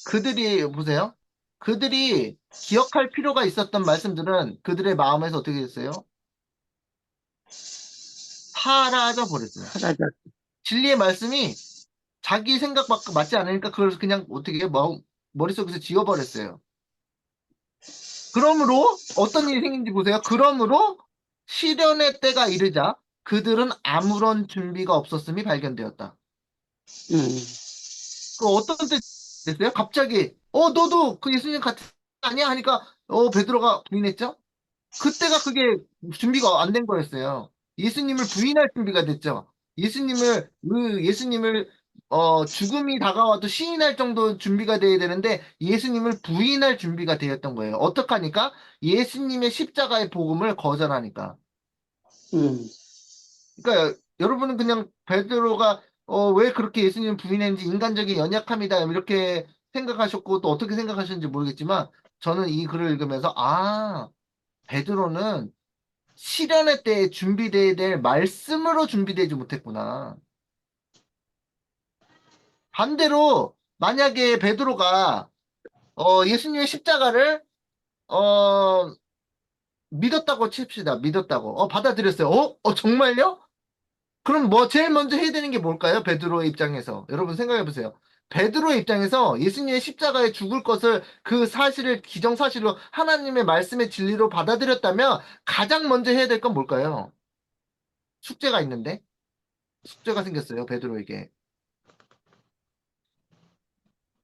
그들이 보세요. 그들이 기억할 필요가 있었던 말씀들은 그들의 마음에서 어떻게 됐어요? 사라져 버렸어요. 사라졌. 진리의 말씀이 자기 생각과 맞지 않으니까 그걸 그냥 어떻게 해요? 머릿속에서 지워버렸어요. 그러므로 어떤 일이 생긴지 보세요. 그러므로 시련의 때가 이르자 그들은 아무런 준비가 없었음이 발견되었다. 그 어떤 때 됐어요? 갑자기 너도 그 예수님 같은 아니야 하니까 베드로가 부인했죠? 그때가 그게 준비가 안 된 거였어요. 예수님을 부인할 준비가 됐죠. 예수님을 죽음이 다가와도 시인할 정도 준비가 돼야 되는데 예수님을 부인할 준비가 되었던 거예요. 어떡하니까? 예수님의 십자가의 복음을 거절하니까. 그러니까 여러분은 그냥 베드로가 왜 그렇게 예수님을 부인했는지 인간적인 연약함이다 이렇게 생각하셨고 또 어떻게 생각하셨는지 모르겠지만 저는 이 글을 읽으면서 베드로는 시련의 때에 준비돼야 될 말씀으로 준비되지 못했구나. 반대로 만약에 베드로가 예수님의 십자가를 어, 믿었다고 칩시다. 믿었다고. 받아들였어요. 정말요? 그럼 뭐 제일 먼저 해야 되는 게 뭘까요? 베드로의 입장에서. 여러분 생각해 보세요. 베드로의 입장에서 예수님의 십자가에 죽을 것을 그 사실을 기정사실로 하나님의 말씀의 진리로 받아들였다면 가장 먼저 해야 될 건 뭘까요? 숙제가 있는데 숙제가 생겼어요. 베드로에게.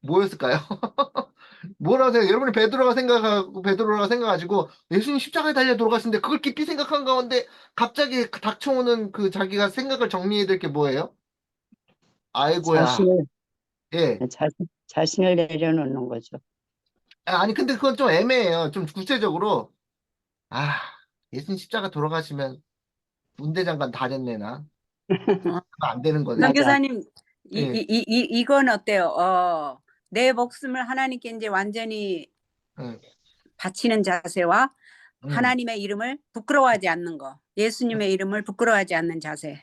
뭐였을까요? 뭐라고 생각? 여러분이 베드로가 생각하시고 예수님 십자가에 달려 돌아가시는데 그걸 깊이 생각한 가운데 갑자기 닥쳐오는 그 자기가 생각을 정리해야 될 게 뭐예요? 아이고야. 자신을, 예. 자신을 내려놓는 거죠. 아니, 근데 그건 좀 애매해요. 좀 구체적으로. 아, 예수님 십자가 돌아가시면 문대장관 다 됐네, 나. 어, 안 되는 거네. 맞아. 선교사님, 예, 이건 어때요? 내 목숨을 하나님께 이제 완전히 예, 바치는 자세와 음, 하나님의 이름을 부끄러워하지 않는 거, 예수님의 이름을 부끄러워하지 않는 자세.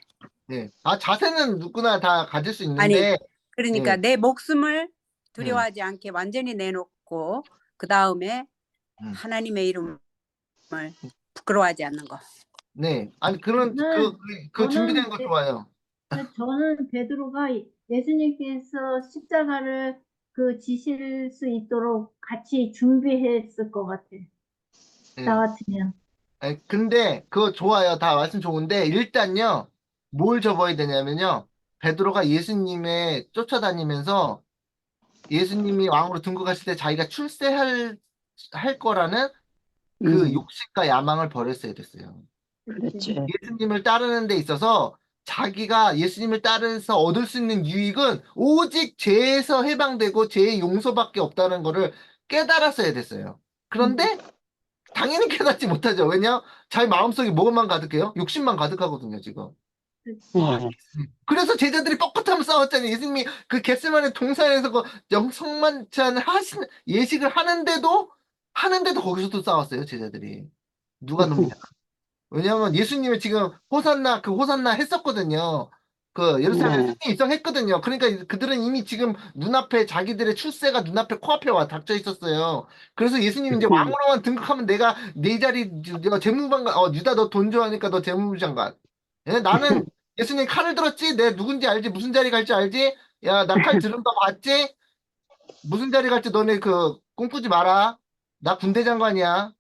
예. 자세는 누구나 다 가질 수 아니, 있는데, 그러니까 예, 내 목숨을 예, 두려워하지 않게 완전히 내놓고 그 다음에 음, 하나님의 이름을 부끄러워하지 않는 거. 네. 아니, 그 준비된 저는 거 좋아요. 저는 베드로가 예수님께서 십자가를 지실 수 있도록 같이 준비했을 것 같아. 예. 나 같으면. 근데 그거 좋아요. 다 말씀 좋은데 일단요. 뭘 접어야 되냐면요. 베드로가 예수님의 쫓아다니면서 예수님이 왕으로 등극하실 때 자기가 할 거라는 그 욕심과 야망을 버렸어야 됐어요. 그렇지. 예수님을 따르는 데 있어서 자기가 예수님을 따르면서 얻을 수 있는 유익은 오직 죄에서 해방되고 죄의 용서밖에 없다는 거를 깨달았어야 됐어요. 그런데 당연히 깨닫지 못하죠. 왜냐? 자기 마음속에 뭐만 가득해요? 욕심만 가득하거든요, 지금. 예. 그래서 제자들이 뻣뻣하면 싸웠잖아요. 예수님이 그 겟세마네 동산에서 그 영성만찬 하신 예식을 하는데도 거기서도 싸웠어요, 제자들이. 누가 눕냐? 왜냐하면 예수님이 지금 호산나 했었거든요. 그 예루살렘에 네. 승리 입성했거든요. 그러니까 그들은 이미 지금 눈앞에 자기들의 출세가 눈앞에 코앞에 와 닥쳐 있었어요. 그래서 예수님이 이제 왕으로만 등극하면 내가 내 자리 재무장관 유다 너 돈 좋아하니까 너 재무장관. 예, 나는 예수님 칼을 들었지? 내 누군지 알지? 무슨 자리 갈지 알지? 야, 나 칼 들은 거 봤지? 무슨 자리 갈지 너네 그 꿈꾸지 마라. 나 군대 장관이야.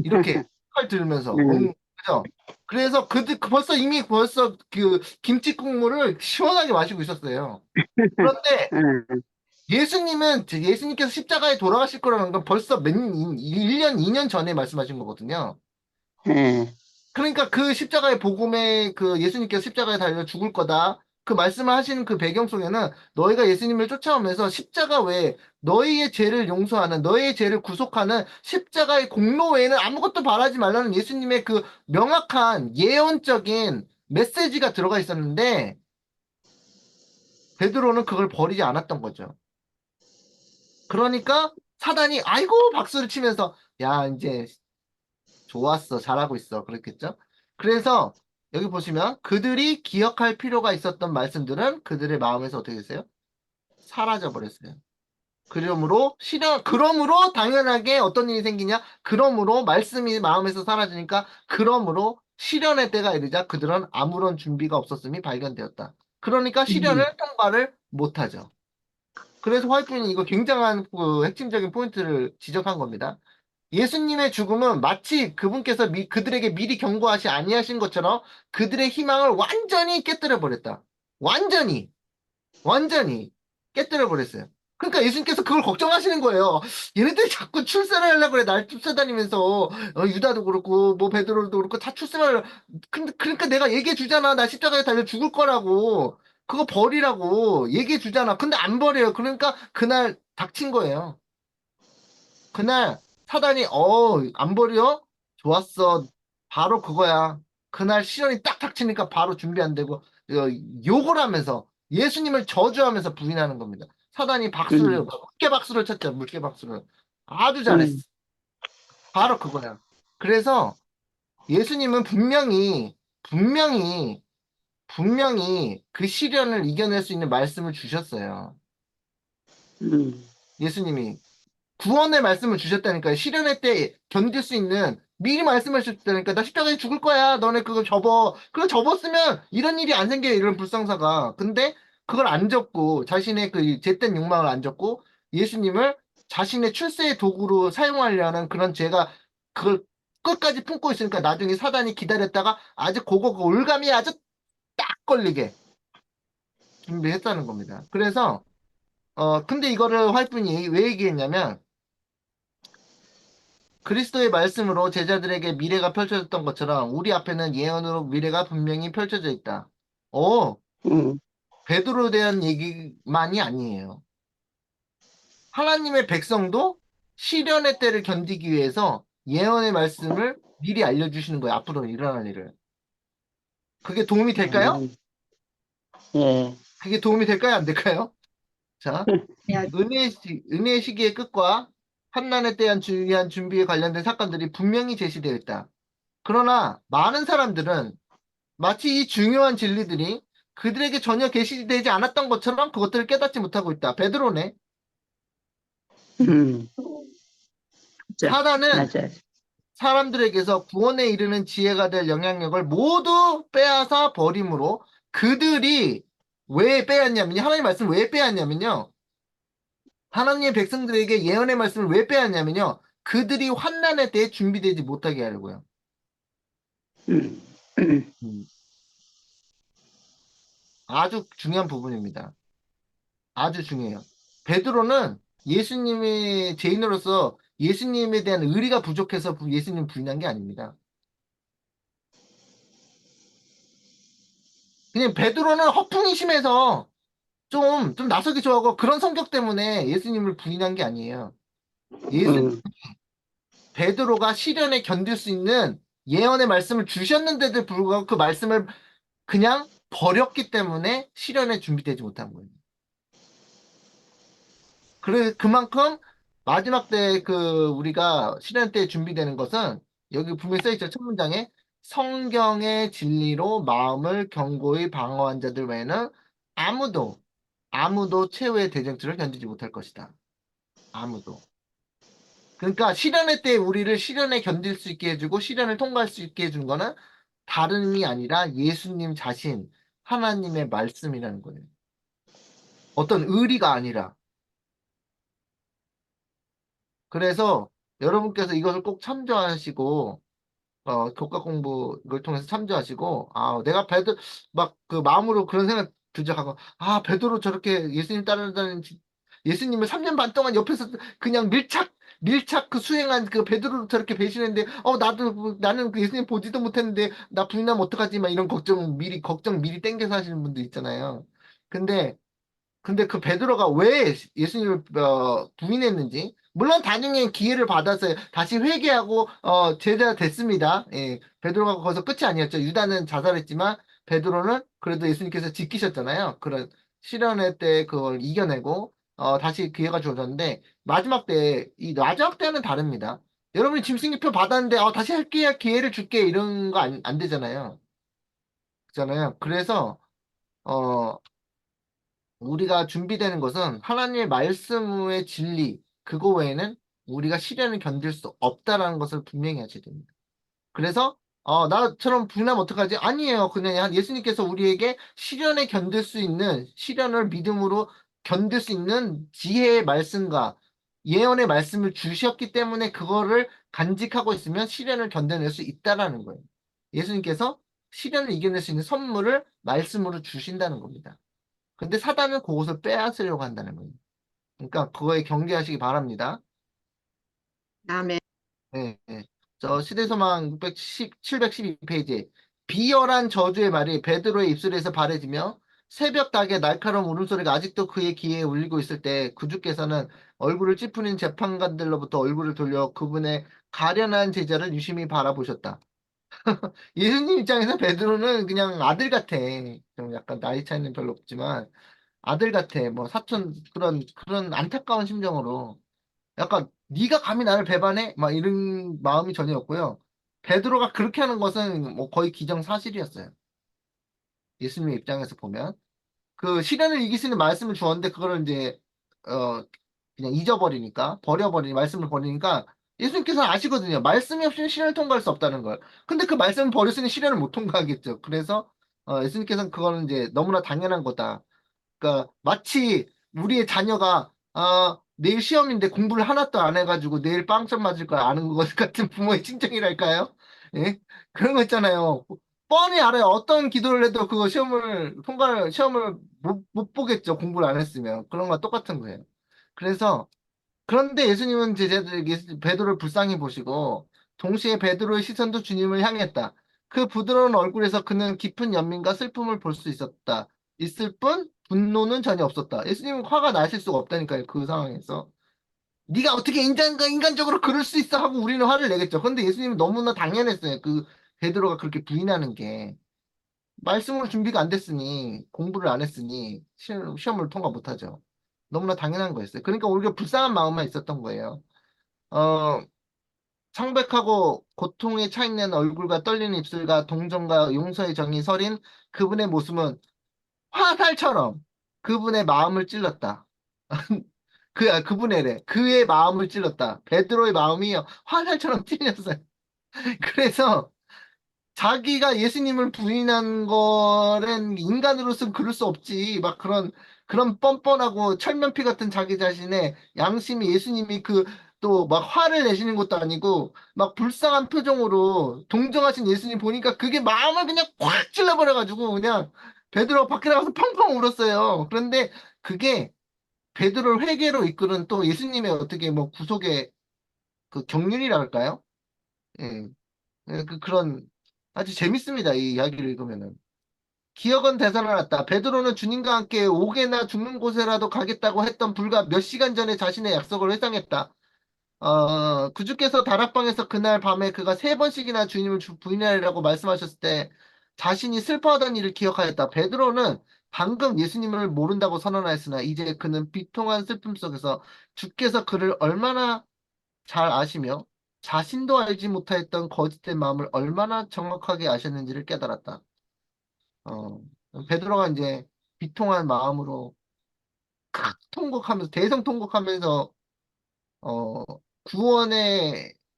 이렇게 칼 들면서 그죠? 그래서 벌써 그 김치 국물을 시원하게 마시고 있었어요. 그런데 예수님께서 십자가에 돌아가실 거라는 건 벌써 1년, 2년 전에 말씀하신 거거든요. 예. 그러니까 그 십자가의 복음에 그 예수님께서 십자가에 달려 죽을 거다. 그 말씀을 하시는 그 배경 속에는 너희가 예수님을 쫓아오면서 십자가 외에 너희의 죄를 용서하는 너희의 죄를 구속하는 십자가의 공로 외에는 아무것도 바라지 말라는 예수님의 그 명확한 예언적인 메시지가 들어가 있었는데 베드로는 그걸 버리지 않았던 거죠. 그러니까 사단이 아이고 박수를 치면서 야 이제 좋았어. 잘하고 있어. 그랬겠죠? 그래서 여기 보시면 그들이 기억할 필요가 있었던 말씀들은 그들의 마음에서 어떻게 됐어요? 사라져 버렸어요. 그러므로 당연하게 어떤 일이 생기냐? 그러므로 말씀이 마음에서 사라지니까 그러므로 실현의 때가 이르자 그들은 아무런 준비가 없었음이 발견되었다. 그러니까 실현을 통과를 못하죠. 그래서 화이트님이 이거 굉장한 그 핵심적인 포인트를 지적한 겁니다. 예수님의 죽음은 마치 그분께서 그들에게 미리 경고하시 아니하신 것처럼 그들의 희망을 완전히 깨뜨려 버렸다. 완전히 깨뜨려 버렸어요. 그러니까 예수님께서 그걸 걱정하시는 거예요. 얘네들이 자꾸 출세를 하려고 그래. 날 쫓아다니면서 유다도 그렇고 뭐 베드로도 그렇고 다 출세를 근데 그러니까 내가 얘기해 주잖아. 나 십자가에 달려 죽을 거라고. 그거 버리라고 얘기해 주잖아. 근데 안 버려요. 그러니까 그날 닥친 거예요. 그날 사단이 안 버려? 좋았어. 바로 그거야. 그날 시련이 딱 닥치니까 바로 준비 안 되고 욕을 하면서 예수님을 저주하면서 부인하는 겁니다. 사단이 물개 박수를 쳤죠. 물개 박수를. 아주 잘했어. 바로 그거야. 그래서 예수님은 분명히 그 시련을 이겨낼 수 있는 말씀을 주셨어요. 예수님이 구원의 말씀을 주셨다니까요. 시련의 때 견딜 수 있는 미리 말씀을 주셨다니까. 나 십자가에 죽을 거야. 너네 그거 접어. 그거 접었으면 이런 일이 안 생겨요. 이런 불상사가. 근데 그걸 안 접고 자신의 그 죄된 욕망을 안 접고 예수님을 자신의 출세의 도구로 사용하려는 그런 죄가 그걸 끝까지 품고 있으니까 나중에 사단이 기다렸다가 아주 그 올감이 아주 딱 걸리게 준비했다는 겁니다. 그래서 근데 이거를 화이트분이 왜 얘기했냐면 그리스도의 말씀으로 제자들에게 미래가 펼쳐졌던 것처럼 우리 앞에는 예언으로 미래가 분명히 펼쳐져 있다. 음. 베드로에 대한 얘기만이 아니에요. 하나님의 백성도 시련의 때를 견디기 위해서 예언의 말씀을 미리 알려주시는 거예요. 앞으로 일어날 일을. 그게 도움이 될까요? 예. 그게 도움이 될까요? 안 될까요? 자, 은혜의 시기의 끝과 환난에 대한 중요한 준비에 관련된 사건들이 분명히 제시되어 있다. 그러나 많은 사람들은 마치 이 중요한 진리들이 그들에게 전혀 계시되지 않았던 것처럼 그것들을 깨닫지 못하고 있다. 베드로네. 음. 사단은 맞아요. 사람들에게서 구원에 이르는 지혜가 될 영향력을 모두 빼앗아 버림으로 그들이 왜 빼앗냐면요. 하나님 말씀 왜 빼앗냐면요. 하나님의 백성들에게 예언의 말씀을 왜 빼앗냐면요. 그들이 환난에 대해 준비되지 못하게 하려고요. 음. 음. 아주 중요한 부분입니다. 아주 중요해요. 베드로는 예수님의 죄인으로서 예수님에 대한 의리가 부족해서 예수님 부인한 게 아닙니다. 그냥 베드로는 허풍이 심해서 좀 나서기 좋아하고 그런 성격 때문에 예수님을 부인한 게 아니에요. 예수님 음, 베드로가 시련에 견딜 수 있는 예언의 말씀을 주셨는데도 불구하고 그 말씀을 그냥 버렸기 때문에 시련에 준비되지 못한 거예요. 그래 그만큼 마지막 때 그 우리가 시련 때 준비되는 것은 여기 분명히 써 있죠. 첫 문장에 성경의 진리로 마음을 견고히 방어한 자들 외에는 아무도 최후의 대쟁투를 견디지 못할 것이다. 아무도. 그러니까 시련의 때 우리를 시련에 견딜 수 있게 해주고 시련을 통과할 수 있게 해준 거는 다름이 아니라 예수님 자신 하나님의 말씀이라는 거예요. 어떤 의리가 아니라. 그래서 여러분께서 이것을 꼭 참조하시고 교과 공부를 통해서 참조하시고 내가 막 그 마음으로 그런 생각 들죠. 하고 베드로 저렇게 예수님 따르다는 예수님을 3년 반 동안 옆에서 그냥 밀착 그 수행한 그 베드로도 저렇게 배신했는데 나는 그 예수님 보지도 못했는데 나 부인하면 어떡하지 막 이런 걱정 미리 땡겨서 하시는 분들 있잖아요. 근데 그 베드로가 왜 예수님을 부인했는지 물론 나중에 기회를 받아서 다시 회개하고 제자 됐습니다. 예, 베드로가 거기서 끝이 아니었죠. 유다는 자살했지만 베드로는 그래도 예수님께서 지키셨잖아요. 그런 시련의 때 그걸 이겨내고 다시 기회가 주어졌는데 이 마지막 때는 다릅니다. 여러분이 짐승기표 받았는데 다시 할게 기회를 줄게 이런 거 안 되잖아요. 그렇잖아요. 그래서 어 우리가 준비되는 것은 하나님의 말씀의 진리, 그거 외에는 우리가 시련을 견딜 수 없다라는 것을 분명히 하셔야 됩니다. 그래서, 나처럼 부인하면 어떡하지? 아니에요. 그냥 예수님께서 우리에게 시련에 견딜 수 있는, 시련을 믿음으로 견딜 수 있는 지혜의 말씀과 예언의 말씀을 주셨기 때문에 그거를 간직하고 있으면 시련을 견뎌낼 수 있다라는 거예요. 예수님께서 시련을 이겨낼 수 있는 선물을 말씀으로 주신다는 겁니다. 근데 사단은 그것을 빼앗으려고 한다는 거예요. 그러니까 그거에 경계하시기 바랍니다. 아멘. 네, 네. 저 시대소망 712페이지. 비열한 저주의 말이 베드로의 입술에서 발해지며 새벽 닭의 날카로운 울음소리가 아직도 그의 귀에 울리고 있을 때 구주께서는 얼굴을 찌푸린 재판관들로부터 얼굴을 돌려 그분의 가련한 제자를 유심히 바라보셨다. 예수님 입장에서 베드로는 그냥 아들 같아. 좀 약간 나이 차이는 별로 없지만 아들 같아. 뭐 사촌 그런 안타까운 심정으로 약간 네가 감히 나를 배반해? 막 이런 마음이 전혀 없고요. 베드로가 그렇게 하는 것은 뭐 거의 기정사실이었어요. 예수님의 입장에서 보면 그 시련을 이길 수 있는 말씀을 주었는데 그거를 이제 어 그냥 잊어버리니까 버려버리니 말씀을 버리니까 예수님께서는 아시거든요. 말씀이 없이는 시련을 통과할 수 없다는 걸. 근데 그 말씀을 버렸으니 시련을 못 통과하겠죠. 그래서 예수님께서는 그거는 이제 너무나 당연한 거다. 그러니까 마치 우리의 자녀가 내일 시험인데 공부를 하나도 안 해가지고 내일 빵점 맞을 걸 아는 것 같은 부모의 심정이랄까요? 예? 그런 거 있잖아요. 뻔히 알아요. 어떤 기도를 해도 그거 시험을 못 보겠죠. 공부를 안 했으면. 그런 거랑 똑같은 거예요. 그래서 그런데 예수님은 제자들에게 베드로를 불쌍히 보시고 동시에 베드로의 시선도 주님을 향했다. 그 부드러운 얼굴에서 그는 깊은 연민과 슬픔을 볼 수 있었다. 있을 뿐 분노는 전혀 없었다. 예수님은 화가 나실 수가 없다니까요. 그 상황에서. 네가 어떻게 인간적으로 그럴 수 있어 하고 우리는 화를 내겠죠. 근데 예수님은 너무나 당연했어요. 그 베드로가 그렇게 부인하는 게. 말씀으로 준비가 안 됐으니 공부를 안 했으니 시험을 통과 못하죠. 너무나 당연한 거였어요. 그러니까 오히려 불쌍한 마음만 있었던 거예요. 어, 창백하고 고통에 차 있는 얼굴과 떨리는 입술과 동정과 용서의 정이 서린 그분의 모습은 화살처럼 그분의 마음을 찔렀다. 그분의래. 그의 마음을 찔렀다. 베드로의 마음이 화살처럼 찔렸어요. 그래서 자기가 예수님을 부인한 거는 인간으로서 그럴 수 없지. 막 그런 뻔뻔하고 철면피 같은 자기 자신의 양심이 예수님이 또 막 화를 내시는 것도 아니고 막 불쌍한 표정으로 동정하신 예수님 보니까 그게 마음을 그냥 꽉 찔러버려가지고 그냥 베드로 밖에 나가서 펑펑 울었어요. 그런데 그게 베드로를 회개로 이끄는 또 예수님의 어떻게 뭐 구속의 그 경륜이라 할까요? 예. 그런 아주 재밌습니다. 이 이야기를 읽으면은. 기억은 되살아났다. 베드로는 주님과 함께 옥에나 죽는 곳에라도 가겠다고 했던 불과 몇 시간 전에 자신의 약속을 회상했다. 구주께서 다락방에서 그날 밤에 그가 3번씩이나 주님을 부인하리라고 말씀하셨을 때 자신이 슬퍼하던 일을 기억하였다. 베드로는 방금 예수님을 모른다고 선언하였으나 이제 그는 비통한 슬픔 속에서 주께서 그를 얼마나 잘 아시며 자신도 알지 못하였던 거짓된 마음을 얼마나 정확하게 아셨는지를 깨달았다. 어, 베드로가 이제 비통한 마음으로 통곡하면서 대성 통곡하면서 어,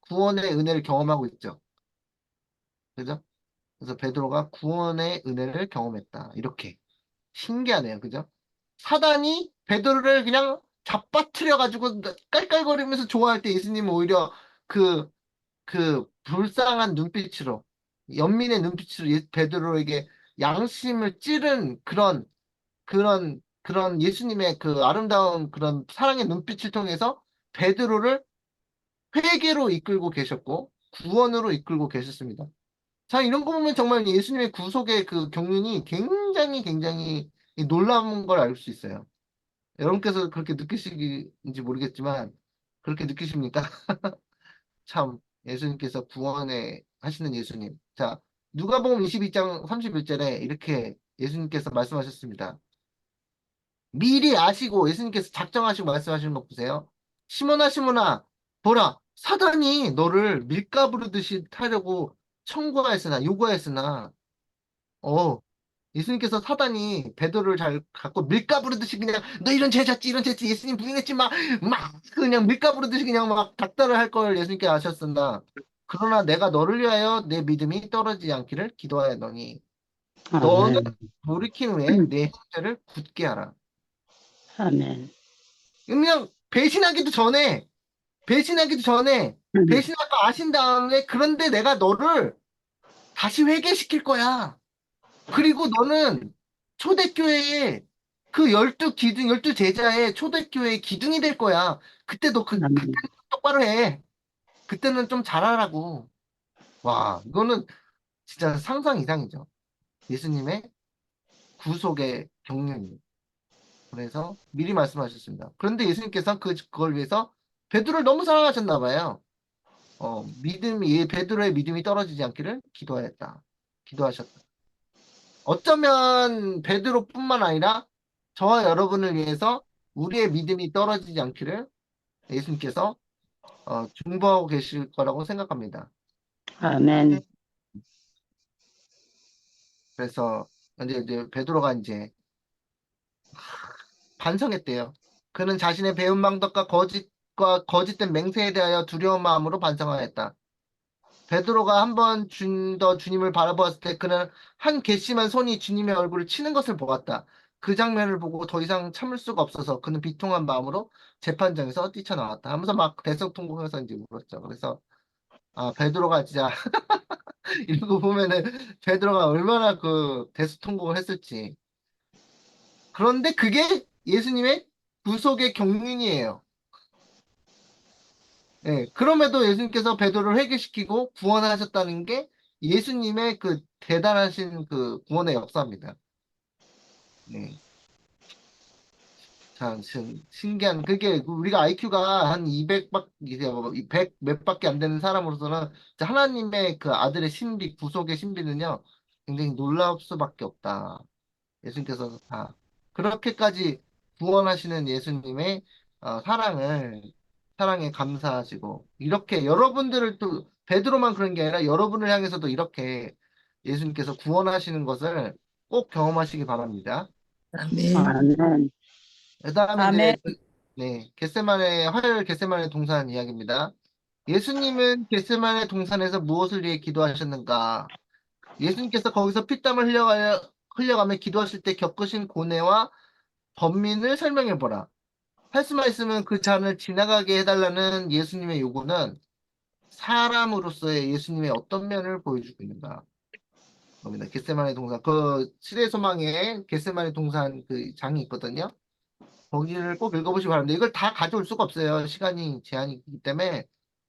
구원의 은혜를 경험하고 있죠. 그죠? 그래서 베드로가 구원의 은혜를 경험했다. 이렇게 신기하네요. 그죠? 사단이 베드로를 그냥 잡아뜨려 가지고 깔깔거리면서 좋아할 때 예수님은 오히려 그 불쌍한 눈빛으로 연민의 눈빛으로 베드로에게 양심을 찌른 그런 예수님의 그 아름다운 그런 사랑의 눈빛을 통해서 베드로를 회개로 이끌고 계셨고 구원으로 이끌고 계셨습니다. 자, 이런 거 보면 정말 예수님의 구속의 그 경륜이 굉장히 놀라운 걸 알 수 있어요. 여러분께서 그렇게 느끼시는지 모르겠지만 그렇게 느끼십니까? 참 예수님께서 구원에 하시는 예수님. 자, 누가복음 22장 31절에 이렇게 예수님께서 말씀하셨습니다. 미리 아시고 예수님께서 작정하시고 말씀하시는 거 보세요. 시몬아 시몬아 보라 사단이 너를 밀가부르 듯이 타려고 청구하였으나 요구하였으나 어 예수님께서 사단이 베드로를 잘 갖고 밀가부르듯이 그냥 너 이런 죄지 예수님 부인했지 막 그냥 밀가부르듯이 그냥 막 닥달을 할 걸 예수님께 아셨습니다. 그러나 내가 너를 위하여 내 믿음이 떨어지지 않기를 기도하였노니 너는 아멘. 돌이킨 후에 내 형제를 굳게 하라. 아멘. 그냥 배신하기도 전에 배신할 거 아신 다음에 그런데 내가 너를 다시 회개시킬 거야. 그리고 너는 초대교회의 그 12기둥, 12제자의 초대교회의 기둥이 될 거야. 그때는 아멘. 똑바로 해. 그때는 좀 잘하라고. 와, 이거는 진짜 상상 이상이죠. 예수님의 구속의 경륜이. 그래서 미리 말씀하셨습니다. 그런데 예수님께서 그걸 위해서 베드로를 너무 사랑하셨나 봐요. 베드로의 믿음이 떨어지지 않기를 기도하셨다. 어쩌면 베드로뿐만 아니라 저와 여러분을 위해서 우리의 믿음이 떨어지지 않기를 예수님께서 중보하고 계실 거라고 생각합니다. 아멘. 그래서 이제 베드로가 이제 반성했대요. 그는 자신의 배운 방법과 거짓된 맹세에 대하여 두려운 마음으로 반성하였다. 베드로가 한 번 더 주님을 바라보았을 때 그는 한 괘씸한 손이 주님의 얼굴을 치는 것을 보았다. 그 장면을 보고 더 이상 참을 수가 없어서 그는 비통한 마음으로 재판장에서 뛰쳐나왔다. 하면서 막 대성통곡해서 이제 울었죠. 그래서 베드로가 진짜 이런 거 보면은 베드로가 얼마나 그 대수통곡을 했을지. 그런데 그게 예수님의 구속의 경륜이에요. 예, 그럼에도 예수님께서 베드로를 회개시키고 구원하셨다는 게 예수님의 그 대단하신 그 구원의 역사입니다. 네. 참 신기한 그게 우리가 IQ가 한 200박 이제 100 몇밖에 안 되는 사람으로서는 진짜 하나님의 그 아들의 신비 구속의 신비는요 굉장히 놀라울 수밖에 없다. 예수님께서 다 그렇게까지 구원하시는 예수님의 사랑에 감사하시고 이렇게 여러분들을 또 베드로만 그런 게 아니라 여러분을 향해서도 이렇게 예수님께서 구원하시는 것을 꼭 경험하시기 바랍니다. 아멘. 아멘. 그다음에 아멘. 이제 네 화요일 겟세마네 동산 이야기입니다. 예수님은 겟세마네 동산에서 무엇을 위해 기도하셨는가? 예수님께서 거기서 피땀을 흘려가며 기도하실 때 겪으신 고뇌와 번민을 설명해 보라. 할 수만 있으면 그 잔을 지나가게 해달라는 예수님의 요구는 사람으로서의 예수님의 어떤 면을 보여주고 있는가? 겁니다. 겟세마네 동산 그 시대 소망의 겟세마네 동산 그 장이 있거든요. 거기를 꼭 읽어보시기 바랍니다. 이걸 다 가져올 수가 없어요. 시간이 제한이 있기 때문에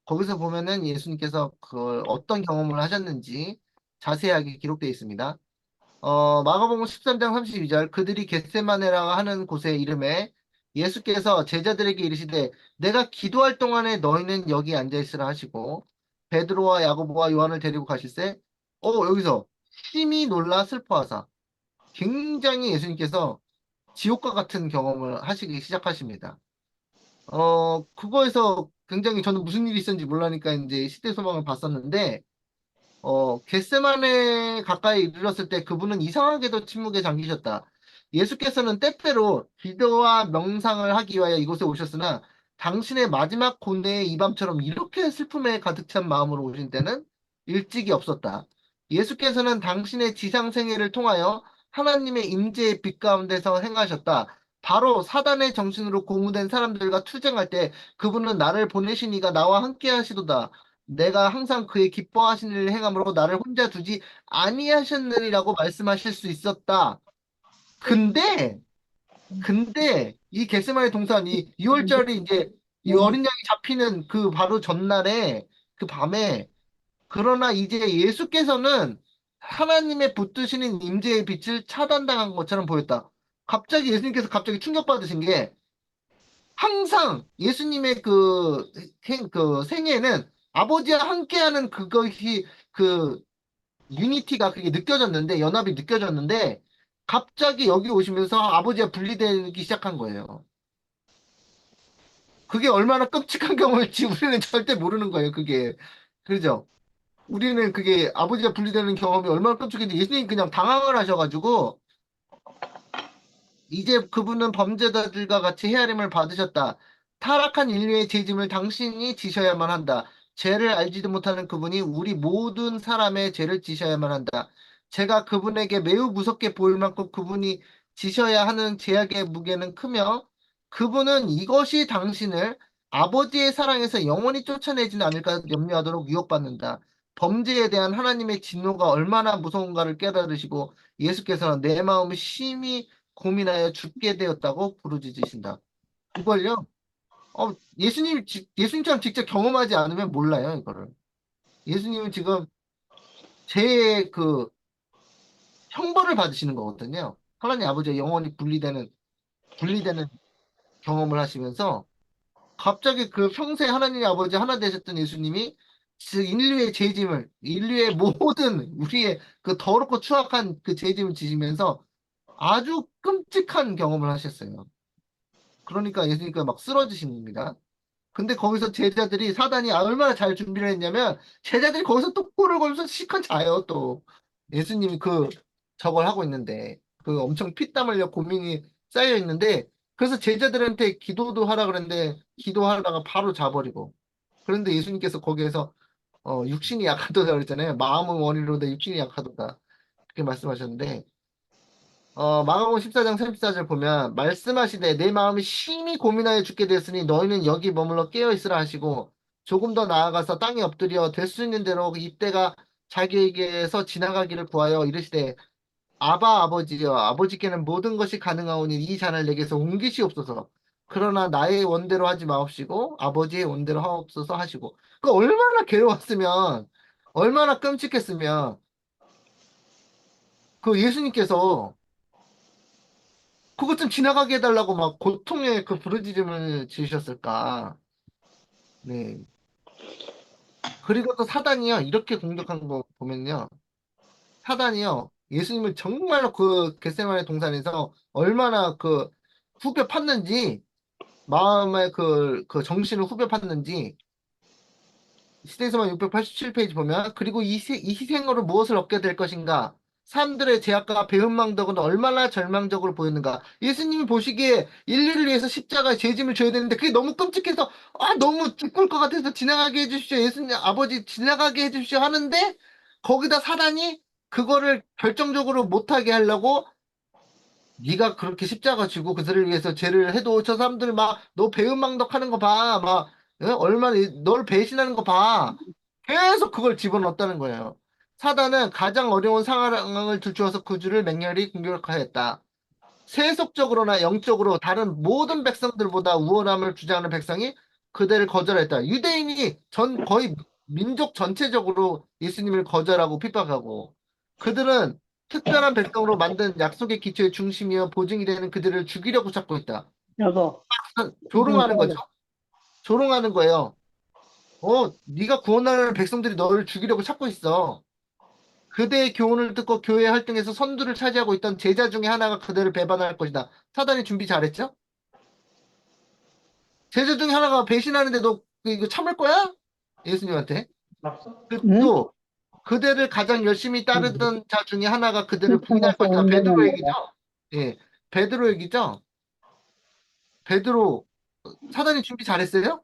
거기서 보면은 예수님께서 그 어떤 경험을 하셨는지 자세하게 기록되어 있습니다. 마가복음 13장 32절 그들이 겟세마네라고 하는 곳의 이름에 예수께서 제자들에게 이르시되 내가 기도할 동안에 너희는 여기 앉아 있으라 하시고 베드로와 야고보와 요한을 데리고 가실새 여기서 심히 놀라 슬퍼하사 굉장히 예수님께서 지옥과 같은 경험을 하시기 시작하십니다. 그거에서 굉장히 저는 무슨 일이 있었는지 몰라니까 이제 시대 소망을 봤었는데 겟세마네 가까이 이르렀을 때 그분은 이상하게도 침묵에 잠기셨다. 예수께서는 때때로 기도와 명상을 하기 위하여 이곳에 오셨으나 당신의 마지막 고뇌의 이 밤처럼 이렇게 슬픔에 가득 찬 마음으로 오신 때는 일찍이 없었다. 예수께서는 당신의 지상 생애를 통하여 하나님의 임재의 빛 가운데서 행하셨다. 바로 사단의 정신으로 고무된 사람들과 투쟁할 때 그분은 나를 보내신 이가 나와 함께 하시도다. 내가 항상 그의 기뻐하시는 일을 행함으로 나를 혼자 두지 아니하셨느니라고 말씀하실 수 있었다. 근데 이 겟세마네 동산 이 6월절이 이제 이 어린 양이 잡히는 그 바로 전날에 그 밤에 그러나 이제 예수께서는 하나님의 붙드시는 임재의 빛을 차단당한 것처럼 보였다. 갑자기 예수님께서 갑자기 충격받으신 게 항상 예수님의 그 생애는 아버지와 함께하는 그것이 그 유니티가 그게 느껴졌는데 연합이 느껴졌는데 갑자기 여기 오시면서 아버지와 분리되기 시작한 거예요. 그게 얼마나 끔찍한 경우일지 우리는 절대 모르는 거예요. 그게 그죠? 우리는 그게 아버지와 분리되는 경험이 얼마나 끔찍한지 예수님 그냥 당황을 하셔가지고 이제 그분은 범죄자들과 같이 헤아림을 받으셨다. 타락한 인류의 죄짐을 당신이 지셔야만 한다. 죄를 알지도 못하는 그분이 우리 모든 사람의 죄를 지셔야만 한다. 제가 그분에게 매우 무섭게 보일 만큼 그분이 지셔야 하는 죄악의 무게는 크며 그분은 이것이 당신을 아버지의 사랑에서 영원히 쫓아내지는 않을까 염려하도록 유혹받는다. 범죄에 대한 하나님의 진노가 얼마나 무서운가를 깨달으시고 예수께서는 내 마음이 심히 고민하여 죽게 되었다고 부르짖으신다. 이걸요? 예수님처럼 직접 경험하지 않으면 몰라요, 이거를. 예수님은 지금 제 형벌을 받으시는 거거든요. 하나님 아버지와 영원히 분리되는 경험을 하시면서 갑자기 그 평생 하나님 아버지 하나 되셨던 예수님이 인류의 죄짐을, 인류의 모든 우리의 그 더럽고 추악한 그 죄짐을 지시면서 아주 끔찍한 경험을 하셨어요. 그러니까 예수님께서 막 쓰러지신 겁니다. 근데 거기서 제자들이 사단이 얼마나 잘 준비를 했냐면 제자들이 거기서 또 꿀을 걸면서 시컷 자요 또. 예수님이 저걸 하고 있는데 그 엄청 피땀 흘려 고민이 쌓여 있는데 그래서 제자들한테 기도도 하라 그랬는데 기도하다가 바로 자버리고 그런데 예수님께서 거기에서 육신이 약하도다 그랬잖아요. 마음은 원이로다 육신이 약하도다 그렇게 말씀하셨는데 마가복음 14장 34절 보면 말씀하시되 내 마음이 심히 고민하여 죽게 되었으니 너희는 여기 머물러 깨어 있으라 하시고 조금 더 나아가서 땅에 엎드려 될 수 있는 대로 이때가 자기에게서 지나가기를 구하여 이르시되 아바 아버지여 아버지께는 모든 것이 가능하오니 이 잔을 내게서 옮기시옵소서. 그러나 나의 원대로 하지 마옵시고 아버지의 원대로 하옵소서 하시고 그 얼마나 괴로웠으면 얼마나 끔찍했으면 그 예수님께서 그것 좀 지나가게 해달라고 막 고통의 그 부르짖음을 지으셨을까. 네. 그리고 또 사단이요. 이렇게 공격한 거 보면요. 사단이요. 예수님을 정말로 그 겟세마네 동산에서 얼마나 후벼 팠는지, 마음의 그 정신을 후벼 팠는지, 시대에서만 687페이지 보면, 그리고 이 희생으로 무엇을 얻게 될 것인가? 사람들의 제약과 배은망덕은 얼마나 절망적으로 보였는가? 예수님이 보시기에 인류를 위해서 십자가에 죄짐을 져야 되는데 그게 너무 끔찍해서 너무 죽을 것 같아서 지나가게 해주십시오. 예수님 아버지 지나가게 해주십시오 하는데 거기다 사단이 그거를 결정적으로 못하게 하려고 네가 그렇게 십자가 지고 그들을 위해서 죄를 해도 저 사람들 막 너 배은망덕하는 거 봐. 막 얼마나 널 배신하는 거 봐. 계속 그걸 집어넣었다는 거예요. 사단은 가장 어려운 상황을 들추어서 그 주를 맹렬히 공격하였다. 세속적으로나 영적으로 다른 모든 백성들보다 우월함을 주장하는 백성이 그대를 거절했다. 유대인이 거의 민족 전체적으로 예수님을 거절하고 핍박하고 그들은 특별한 백성으로 만든 약속의 기초의 중심이며 보증이 되는 그들을 죽이려고 찾고 있다. 여보, 조롱하는 거죠. 조롱하는 거예요. 네가 구원하는 백성들이 너를 죽이려고 찾고 있어. 그대의 교훈을 듣고 교회 활동에서 선두를 차지하고 있던 제자 중에 하나가 그대를 배반할 것이다. 사단이 준비 잘했죠? 제자 중에 하나가 배신하는데 너 이거 참을 거야? 예수님한테. 응? 또 그대를 가장 열심히 따르던 자 중에 하나가 그대를 부인할 것이다. 베드로 얘기죠? 예, 베드로 얘기죠? 베드로 사단이 준비 잘했어요?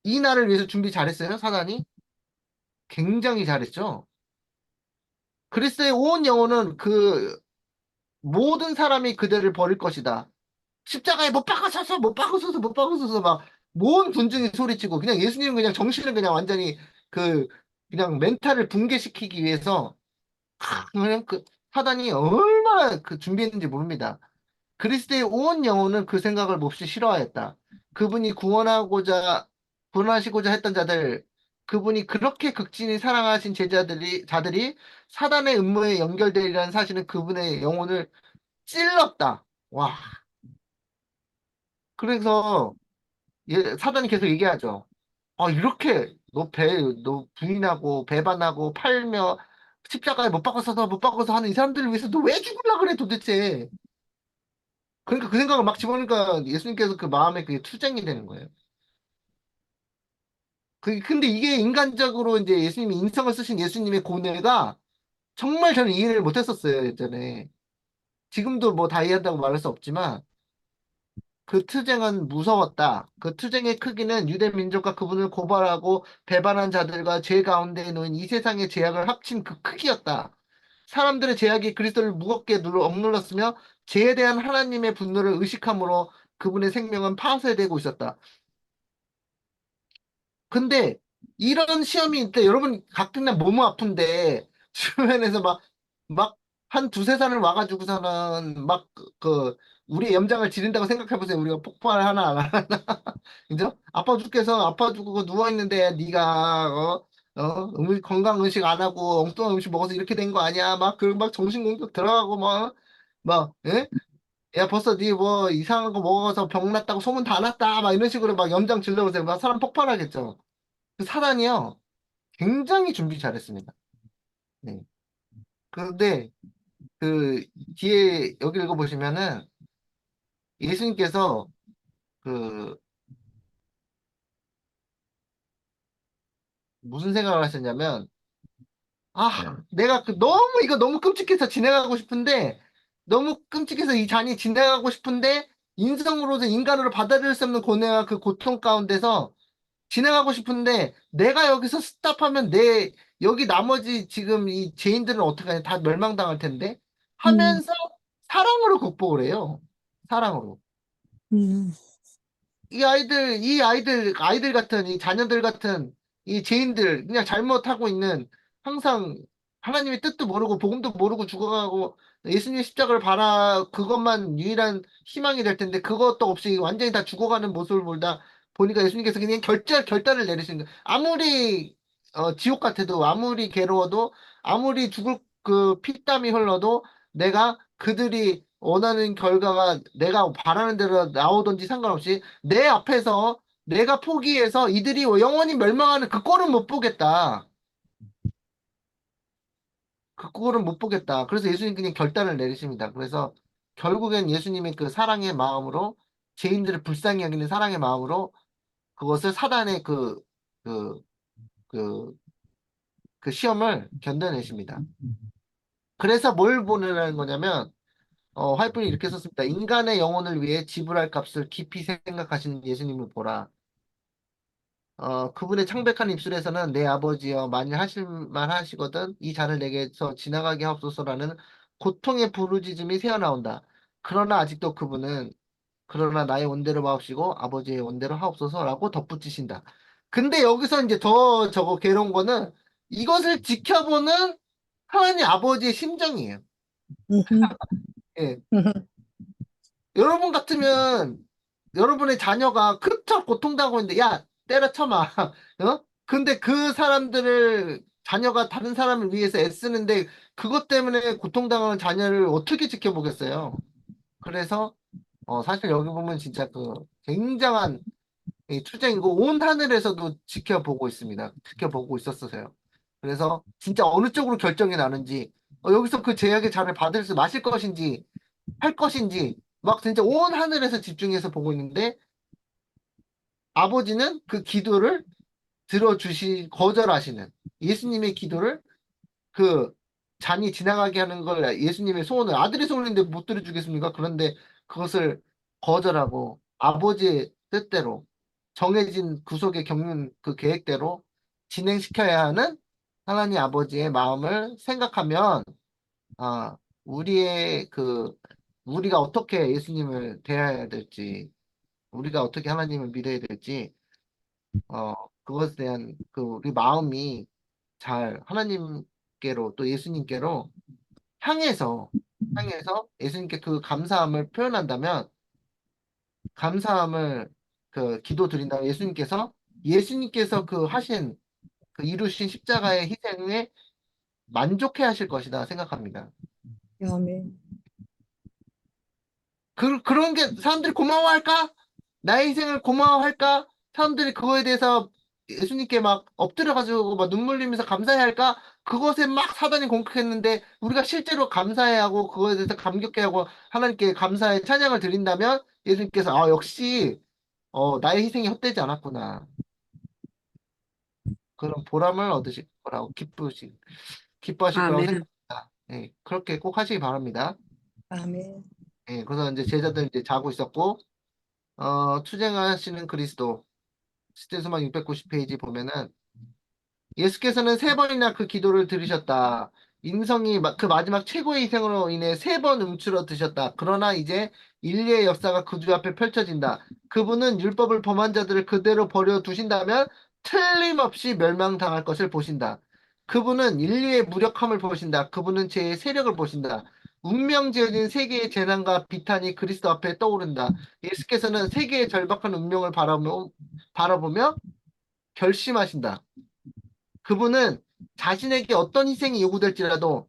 이 날을 위해서 준비 잘했어요? 사단이? 굉장히 잘했죠? 그리스도의 온 영혼은 그 모든 사람이 그대를 버릴 것이다. 십자가에 못 박아서서 못 박아서서 못 박아서서 막 모든 군중이 소리치고 그냥 예수님은 그냥 정신을 그냥 완전히 그 그냥 멘탈을 붕괴시키기 위해서 그냥 그 사단이 얼마나 그 준비했는지 모릅니다. 그리스도의 온 영혼은 그 생각을 몹시 싫어하였다. 그분이 구원하시고자 했던 자들, 그분이 그렇게 극진히 사랑하신 자들이 사단의 음모에 연결되리라는 사실은 그분의 영혼을 찔렀다. 와. 그래서 사단이 계속 얘기하죠. 이렇게 너 부인하고 배반하고 팔며 십자가에 못 박아서 하는 이 사람들을 위해서 너 왜 죽으려 그래 도대체. 그러니까 그 생각을 막 집어넣으니까 예수님께서 그 마음에 그게 투쟁이 되는 거예요. 근데 이게 인간적으로 이제 예수님이 인성을 쓰신 예수님의 고뇌가 정말 저는 이해를 못했었어요, 예전에. 지금도 뭐 다 이해한다고 말할 수 없지만 그 투쟁은 무서웠다. 그 투쟁의 크기는 유대 민족과 그분을 고발하고 배반한 자들과 죄 가운데 놓인 이 세상의 죄악을 합친 그 크기였다. 사람들의 죄악이 그리스도를 무겁게 억눌렀으며 죄에 대한 하나님의 분노를 의식함으로 그분의 생명은 파쇄되고 있었다. 근데 이런 시험이 있대. 여러분 가끔은 몸은 아픈데 주변에서 막 한 두세 살을 와가지고서는 우리 염장을 지른다고 생각해보세요. 우리가 폭발 하나 안 하나. 그죠? 아파 죽고 누워있는데 네가 건강 의식 안 하고 엉뚱한 음식 먹어서 이렇게 된 거 아니야? 막 정신공격 들어가고 예? 야 벌써 네 뭐 이상한 거 먹어서 병 났다고 소문 다 났다 막 이런 식으로 막 염장 질러보세요. 막 사람 폭발하겠죠. 그 사단이요. 굉장히 준비 잘했습니다. 네. 그런데 그 뒤에 여기 읽어보시면은 예수님께서 그 무슨 생각을 하셨냐면 내가 이거 너무 끔찍해서 진행하고 싶은데 너무 끔찍해서 이 잔이 진행하고 싶은데 인성으로서 인간으로 받아들일 수 없는 고뇌와 그 고통 가운데서 진행하고 싶은데 내가 여기서 스탑하면 여기 나머지 지금 이 죄인들은 어떻게 하냐 다 멸망당할 텐데 하면서 사랑으로 극복을 해요. 사랑으로. 아이들 같은, 이 자녀들 같은, 이 죄인들, 그냥 잘못하고 있는, 항상 하나님의 뜻도 모르고, 복음도 모르고 죽어가고, 예수님의 십자가를 그것만 유일한 희망이 될 텐데, 그것도 없이 완전히 다 죽어가는 모습을 보니까 예수님께서 그냥 결단을 내리시는 거예요. 아무리, 지옥 같아도, 아무리 괴로워도, 아무리 죽을 피땀이 흘러도, 내가 그들이 원하는 결과가 내가 바라는 대로 나오든지 상관없이 내 앞에서 내가 포기해서 이들이 영원히 멸망하는 그 꼴은 못 보겠다. 그 꼴은 못 보겠다. 그래서 예수님 그냥 결단을 내리십니다. 그래서 결국엔 예수님의 그 사랑의 마음으로 죄인들을 불쌍히 여기는 사랑의 마음으로 그것을 사단의 그, 그, 그 시험을 견뎌내십니다. 그래서 뭘 보내라는 거냐면 화이프는 이렇게 썼습니다. 인간의 영혼을 위해 지불할 값을 깊이 생각하시는 예수님을 보라. 그분의 창백한 입술에서는 내 아버지여 만일 하실 만 하시거든 이 잔을 내게서 지나가게 하옵소서라는 고통의 부르짖음이 새어나온다. 그러나 아직도 그러나 나의 원대로 마옵시고 아버지의 원대로 하옵소서라고 덧붙이신다. 근데 여기서 이제 더 저거 괴로운 거는 이것을 지켜보는 하나님 아버지의 심정이에요. 예. 여러분 같으면 여러분의 자녀가 그토록 고통당하고 있는데 야 때려쳐마 근데 그 사람들을 자녀가 다른 사람을 위해서 애쓰는데 그것 때문에 고통당하는 자녀를 어떻게 지켜보겠어요. 그래서 사실 여기 보면 진짜 그 굉장한 이 투쟁이고 온 하늘에서도 지켜보고 있습니다. 지켜보고 있었어요. 그래서 진짜 어느 쪽으로 결정이 나는지 여기서 그 제약의 잔을 받을 수 마실 것인지 할 것인지 막 진짜 온 하늘에서 집중해서 보고 있는데 아버지는 그 기도를 거절하시는 예수님의 기도를 그 잔이 지나가게 하는 걸 예수님의 소원을 아들의 소원인데 못 들어주겠습니까? 그런데 그것을 거절하고 아버지의 뜻대로 정해진 구속의 경륜 그 계획대로 진행시켜야 하는 하나님 아버지의 마음을 생각하면 아 우리의 그 우리가 어떻게 예수님을 대해야 될지 우리가 어떻게 하나님을 믿어야 될지 어 그것에 대한 그 우리 마음이 잘 하나님께로 또 예수님께로 향해서 예수님께 그 감사함을 표현한다면 감사함을 그 기도 드린다면 예수님께서 그 하신 그 이루신 십자가의 희생에 만족해 하실 것이다 생각합니다. 아멘. 그런 게 사람들이 고마워할까? 나의 희생을 고마워할까? 사람들이 그거에 대해서 예수님께 막 엎드려가지고 막 눈물 흘리면서 감사해 할까? 그것에 막 사단이 공격했는데 우리가 실제로 감사해 하고 그거에 대해서 감격해 하고 하나님께 감사의 찬양을 드린다면 예수님께서 역시 나의 희생이 헛되지 않았구나. 그런 보람을 얻으실 거라고 기뻐하실 거라고 아멘. 생각합니다. 예, 그렇게 꼭 하시기 바랍니다. 아멘. 예, 그래서 이제 제자들 이제 자고 있었고 투쟁하시는 그리스도 시대수만 690페이지 보면은 예수께서는 세 번이나 그 기도를 들으셨다. 그 마지막 최고의 희생으로 인해 세 번 움츠러 드셨다. 그러나 이제 인류의 역사가 그 주 앞에 펼쳐진다. 그분은 율법을 범한 자들을 그대로 버려 두신다면 틀림없이 멸망당할 것을 보신다. 그분은 인류의 무력함을 보신다. 그분은 죄의 세력을 보신다. 운명지어진 세계의 재난과 비탄이 그리스도 앞에 떠오른다. 예수께서는 세계의 절박한 운명을 바라보며 결심하신다. 그분은 자신에게 어떤 희생이 요구될지라도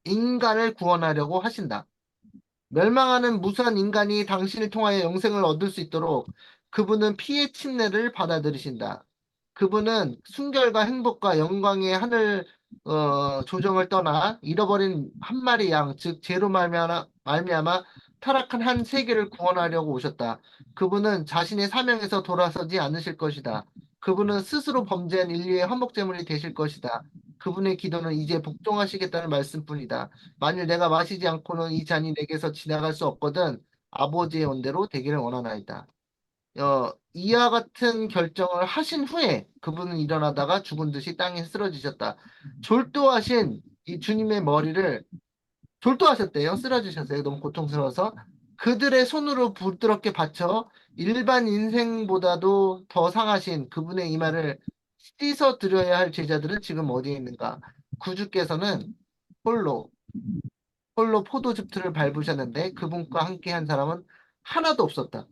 인간을 구원하려고 하신다. 멸망하는 무수한 인간이 당신을 통하여 영생을 얻을 수 있도록 그분은 피의 침례를 받아들이신다. 그분은 순결과 행복과 영광의 하늘 조정을 떠나 잃어버린 한 마리 양, 즉 죄로 말미암아 타락한 한 세계를 구원하려고 오셨다. 그분은 자신의 사명에서 돌아서지 않으실 것이다. 그분은 스스로 범죄한 인류의 화목제물이 되실 것이다. 그분의 기도는 이제 복종하시겠다는 말씀뿐이다. 만일 내가 마시지 않고는 이 잔이 내게서 지나갈 수 없거든 아버지의 원대로 되기를 원하나이다. 이와 같은 결정을 하신 후에 그분은 일어나다가 죽은 듯이 땅에 쓰러지셨다. 졸도하신 이 주님의 머리를 졸도하셨대요. 쓰러지셨어요. 너무 고통스러워서. 그들의 손으로 부드럽게 받쳐 일반 인생보다도 더 상하신 그분의 이마를 씻어 드려야 할 제자들은 지금 어디에 있는가? 구주께서는 홀로 포도즙틀을 밟으셨는데 그분과 함께 한 사람은 하나도 없었다.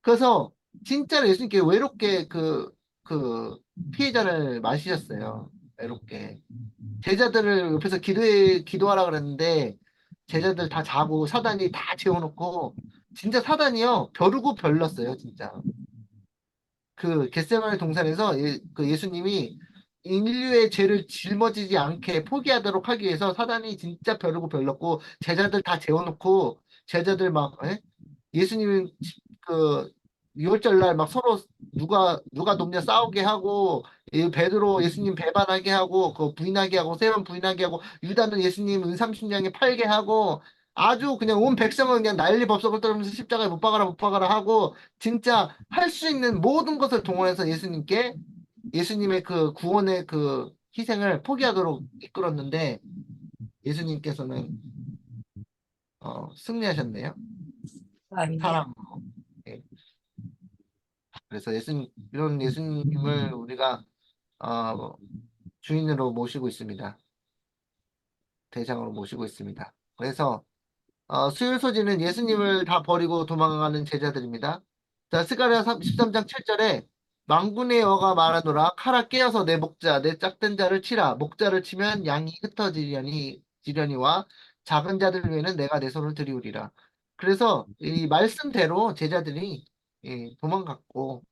그래서 진짜로 예수님께 외롭게 그 피해자를 마시셨어요. 외롭게. 제자들을 옆에서 기도하라 그랬는데 제자들 다 자고 사단이 다 재워놓고 진짜 사단이요. 벼르고 별렀어요. 진짜. 그 겟세마네 동산에서 그 예수님이 인류의 죄를 짊어지지 않게 포기하도록 하기 위해서 사단이 진짜 벼르고 별렀고 제자들 다 재워놓고 제자들 막 예수님 그 유월절 날 막 서로 누가 돕냐 싸우게 하고 이 베드로 예수님 배반하게 하고 그 부인하게 하고 세 번 부인하게 하고 유다는 예수님 은삼십냥에 팔게 하고 아주 그냥 온 백성을 그냥 난리 법석을 떨면서 십자가에 못 박아라 하고 진짜 할 수 있는 모든 것을 동원해서 예수님의 그 구원의 그 희생을 포기하도록 이끌었는데 예수님께서는 승리하셨네요. 아멘. 사랑으로. 예. 그래서 이런 예수님을 우리가 어, 주인으로 모시고 있습니다. 대장으로 모시고 있습니다. 그래서 수요 소지는 예수님을 다 버리고 도망가는 제자들입니다. 자, 스가랴 13장 7절에 망군의 여호와가 말하노라 칼아 깨어서 내 목자 내 짝된 자를 치라 목자를 치면 양이 흩어지려니와 작은 자들 위에는 내가 내 손을 들이우리라. 그래서 이 말씀대로 제자들이 도망갔고,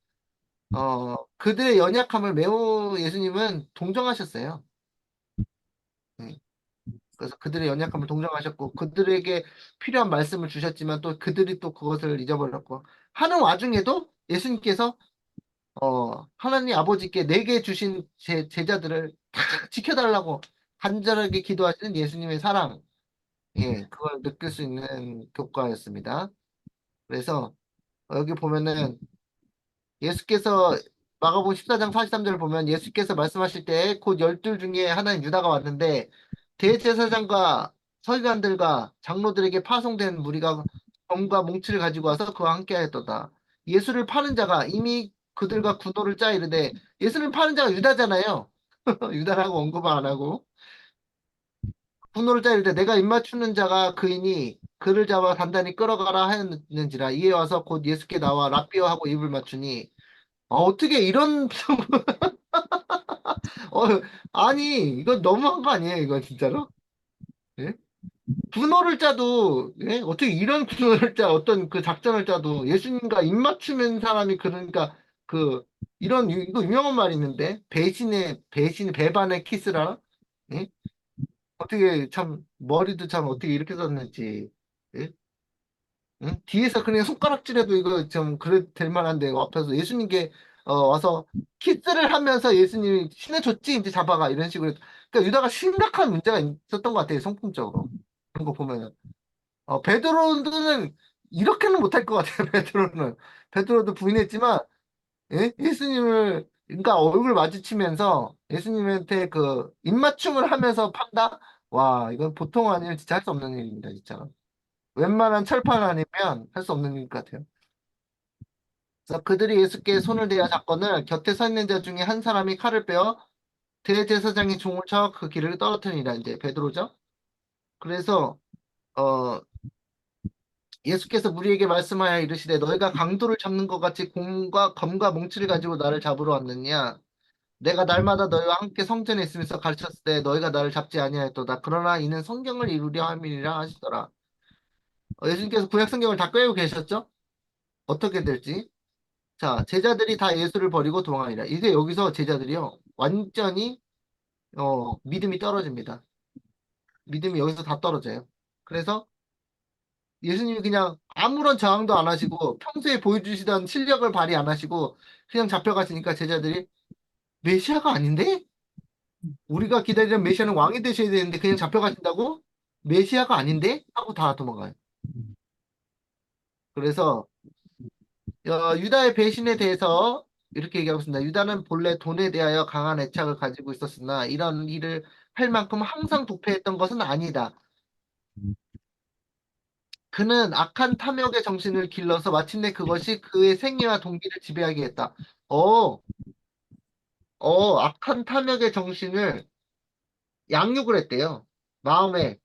그들의 연약함을 매우 예수님은 동정하셨어요. 예. 그래서 그들의 연약함을 동정하셨고, 그들에게 필요한 말씀을 주셨지만 또 그들이 또 그것을 잊어버렸고, 하는 와중에도 예수님께서 하나님 아버지께 내게 주신 제자들을 다 지켜달라고 간절하게 기도하시는 예수님의 사랑, 그걸 느낄 수 있는 교과였습니다. 그래서 여기 보면은 예수께서 마가복음 14장 43절 보면 예수께서 말씀하실 때 곧 열둘 중에 하나인 유다가 왔는데 대제사장과 서기관들과 장로들에게 파송된 무리가 검과 몽치를 가지고 와서 그와 함께하였도다. 예수를 파는 자가 이미 그들과 군도를 짜 이르되 예수를 파는 자가 유다잖아요. 유다라고 언급을 안 하고 분노를 짜 이르되 내가 입맞추는 자가 그이니 그를 잡아 단단히 끌어가라 하였는지라 이에 와서 곧 예수께 나와 랍비어 하고 입을 맞추니 어떻게 이런 어, 아니 이거 너무한 거 아니에요 이거 진짜로? 예? 분노를 짜도 어떻게 이런 분노를 짜 어떤 그 작전을 짜도 예수님과 입맞추는 사람이 그러니까 그 이런 이거 유명한 말이 있는데 배신의 배반의 키스라 예? 어떻게 참 머리도 참 어떻게 이렇게 썼는지 예? 응? 뒤에서 그냥 손가락질해도 이거 좀 그래 될 만한데 앞에서 예수님께 와서 키스를 하면서 예수님이 친해졌지 이제 잡아가 이런 식으로 그러니까 유다가 심각한 문제가 있었던 것 같아요 성품적으로 그런 거 보면은 베드로는 이렇게는 못할 것 같아요 베드로도 부인했지만 예수님을 그러니까 얼굴 마주치면서 예수님한테 그 입맞춤을 하면서 판다 와 이건 보통 아니면 진짜 할 수 없는 일입니다 진짜 웬만한 철판 아니면 할 수 없는 일 같아요. 그래서 그들이 예수께 손을 대어 잡거늘 곁에 서 있는 자 중에 한 사람이 칼을 빼어 대제사장이 종을 쳐 그 길을 떨어뜨리니라 이제 베드로죠. 그래서 어 예수께서 무리에게 말씀하여 이르시되 너희가 강도를 잡는 것 같이 검과 몽치를 가지고 나를 잡으러 왔느냐 내가 날마다 너희와 함께 성전에 있으면서 가르쳤을 때 너희가 나를 잡지 아니하였도다 그러나 이는 성경을 이루려 함이니라 하시더라. 예수님께서 구약 성경을 다 꿰고 계셨죠? 어떻게 될지 자, 제자들이 다 예수를 버리고 도망하니라. 이제 여기서 제자들이요. 완전히 믿음이 떨어집니다. 믿음이 여기서 다 떨어져요. 그래서 예수님이 그냥 아무런 저항도 안 하시고 평소에 보여주시던 실력을 발휘 안 하시고 그냥 잡혀가시니까 제자들이 메시아가 아닌데? 우리가 기다리는 메시아는 왕이 되셔야 되는데 그냥 잡혀가신다고? 메시아가 아닌데? 하고 다 도망가요. 그래서 유다의 배신에 대해서 이렇게 얘기하고 있습니다. 유다는 본래 돈에 대하여 강한 애착을 가지고 있었으나 이런 일을 할 만큼 항상 부패했던 것은 아니다. 그는 악한 탐욕의 정신을 길러서 마침내 그것이 그의 생애와 동기를 지배하게 했다. 어, 악한 탐욕의 정신을 양육을 했대요. 마음에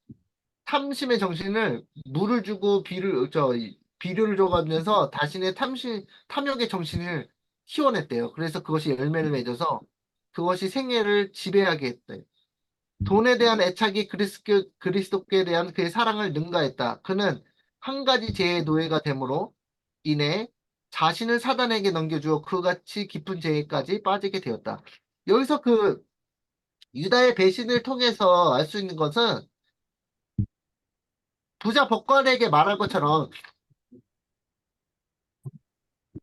탐심의 정신을 물을 주고 비료를 줘가면서 자신의 탐욕의 정신을 키워냈대요. 그래서 그것이 열매를 맺어서 그것이 생애를 지배하게 했대. 돈에 대한 애착이 그리스도께 대한 그의 사랑을 능가했다. 그는 한 가지 죄의 노예가 됨으로 인해 자신을 사단에게 넘겨주어 그같이 깊은 죄까지 빠지게 되었다. 여기서 그 유다의 배신을 통해서 알 수 있는 것은 부자 법관에게 말할 것처럼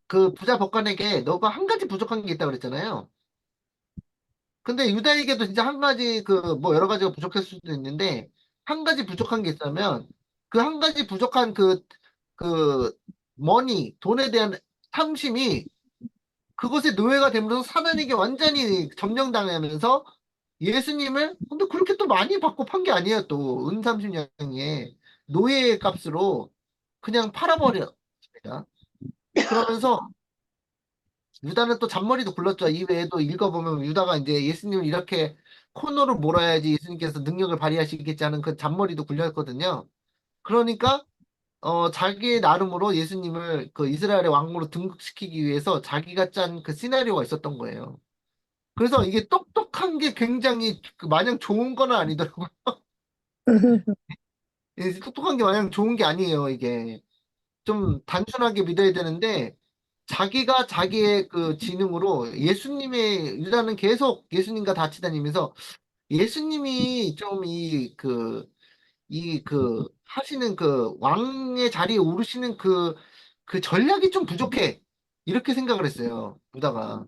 그 부자 법관에게 너가 한 가지 부족한 게 있다고 그랬잖아요. 근데 유다에게도 진짜 한 가지 그 뭐 여러 가지가 부족할 수도 있는데 한 가지 부족한 게 있다면 그 한 가지 부족한 그 돈에 대한 탐심이 그것의 노예가 되면서 사단에게 완전히 점령당하면서 예수님을 근데 그렇게 또 많이 받고 판 게 아니에요. 또 은 30냥에 노예의 값으로 그냥 팔아버렸습니다. 그러면서 유다는 또 잔머리도 굴렀죠. 이외에도 읽어보면 유다가 이제 예수님을 이렇게 코너로 몰아야지 예수님께서 능력을 발휘하시겠지 하는 그 잔머리도 굴렸거든요. 그러니까 자기 나름으로 예수님을 그 이스라엘의 왕으로 등극시키기 위해서 자기가 짠 그 시나리오가 있었던 거예요. 그래서 이게 똑똑한 게 굉장히 그 마냥 좋은 건 아니더라고요. 똑똑한 게 마냥 좋은 게 아니에요, 이게. 좀 단순하게 믿어야 되는데 자기가 자기의 그 지능으로 예수님의 유다는 계속 예수님과 같이 다니면서 예수님이 좀 하시는 그 왕의 자리에 오르시는 그 전략이 좀 부족해. 이렇게 생각을 했어요. 유다가.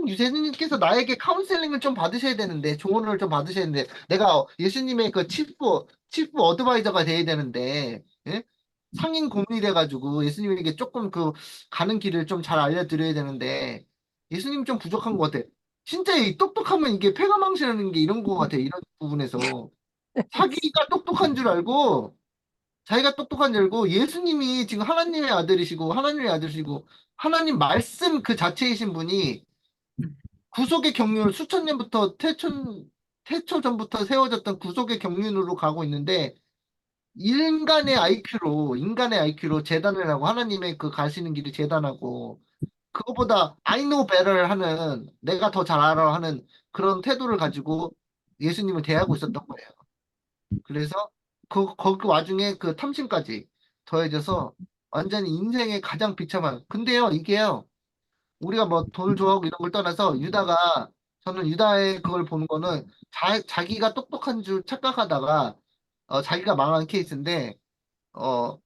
유재님께서 나에게 카운셀링을 좀 받으셔야 되는데, 조언을 좀 받으셔야 되는데, 내가 예수님의 그 치프 어드바이저가 돼야 되는데, 예? 상인 고문이 돼가지고 예수님에게 조금 가는 길을 좀 잘 알려드려야 되는데, 예수님 좀 부족한 것 같아. 진짜 이 똑똑하면 이게 패가망신하는 게 이런 것 같아. 이런 부분에서. 자기가 똑똑한 줄 알고, 자기가 똑똑한 줄 알고, 예수님이 지금 하나님의 아들이시고, 하나님 말씀 그 자체이신 분이 구속의 경륜을 수천 년부터 태초 전부터 세워졌던 구속의 경륜으로 가고 있는데 인간의 IQ로 재단을 하고 하나님의 그 가시는 길이 재단하고 그거보다 I know better 하는 내가 더 잘 알아 하는 그런 태도를 가지고 예수님을 대하고 있었던 거예요. 그래서 그 와중에 그 탐심까지 더해져서 완전히 인생의 가장 비참한 근데요 이게요 우리가 뭐 돈을 좋아하고 이런 걸 떠나서 저는 유다의 그걸 보는 거는 자기가 똑똑한 줄 착각하다가 자기가 망한 케이스인데 어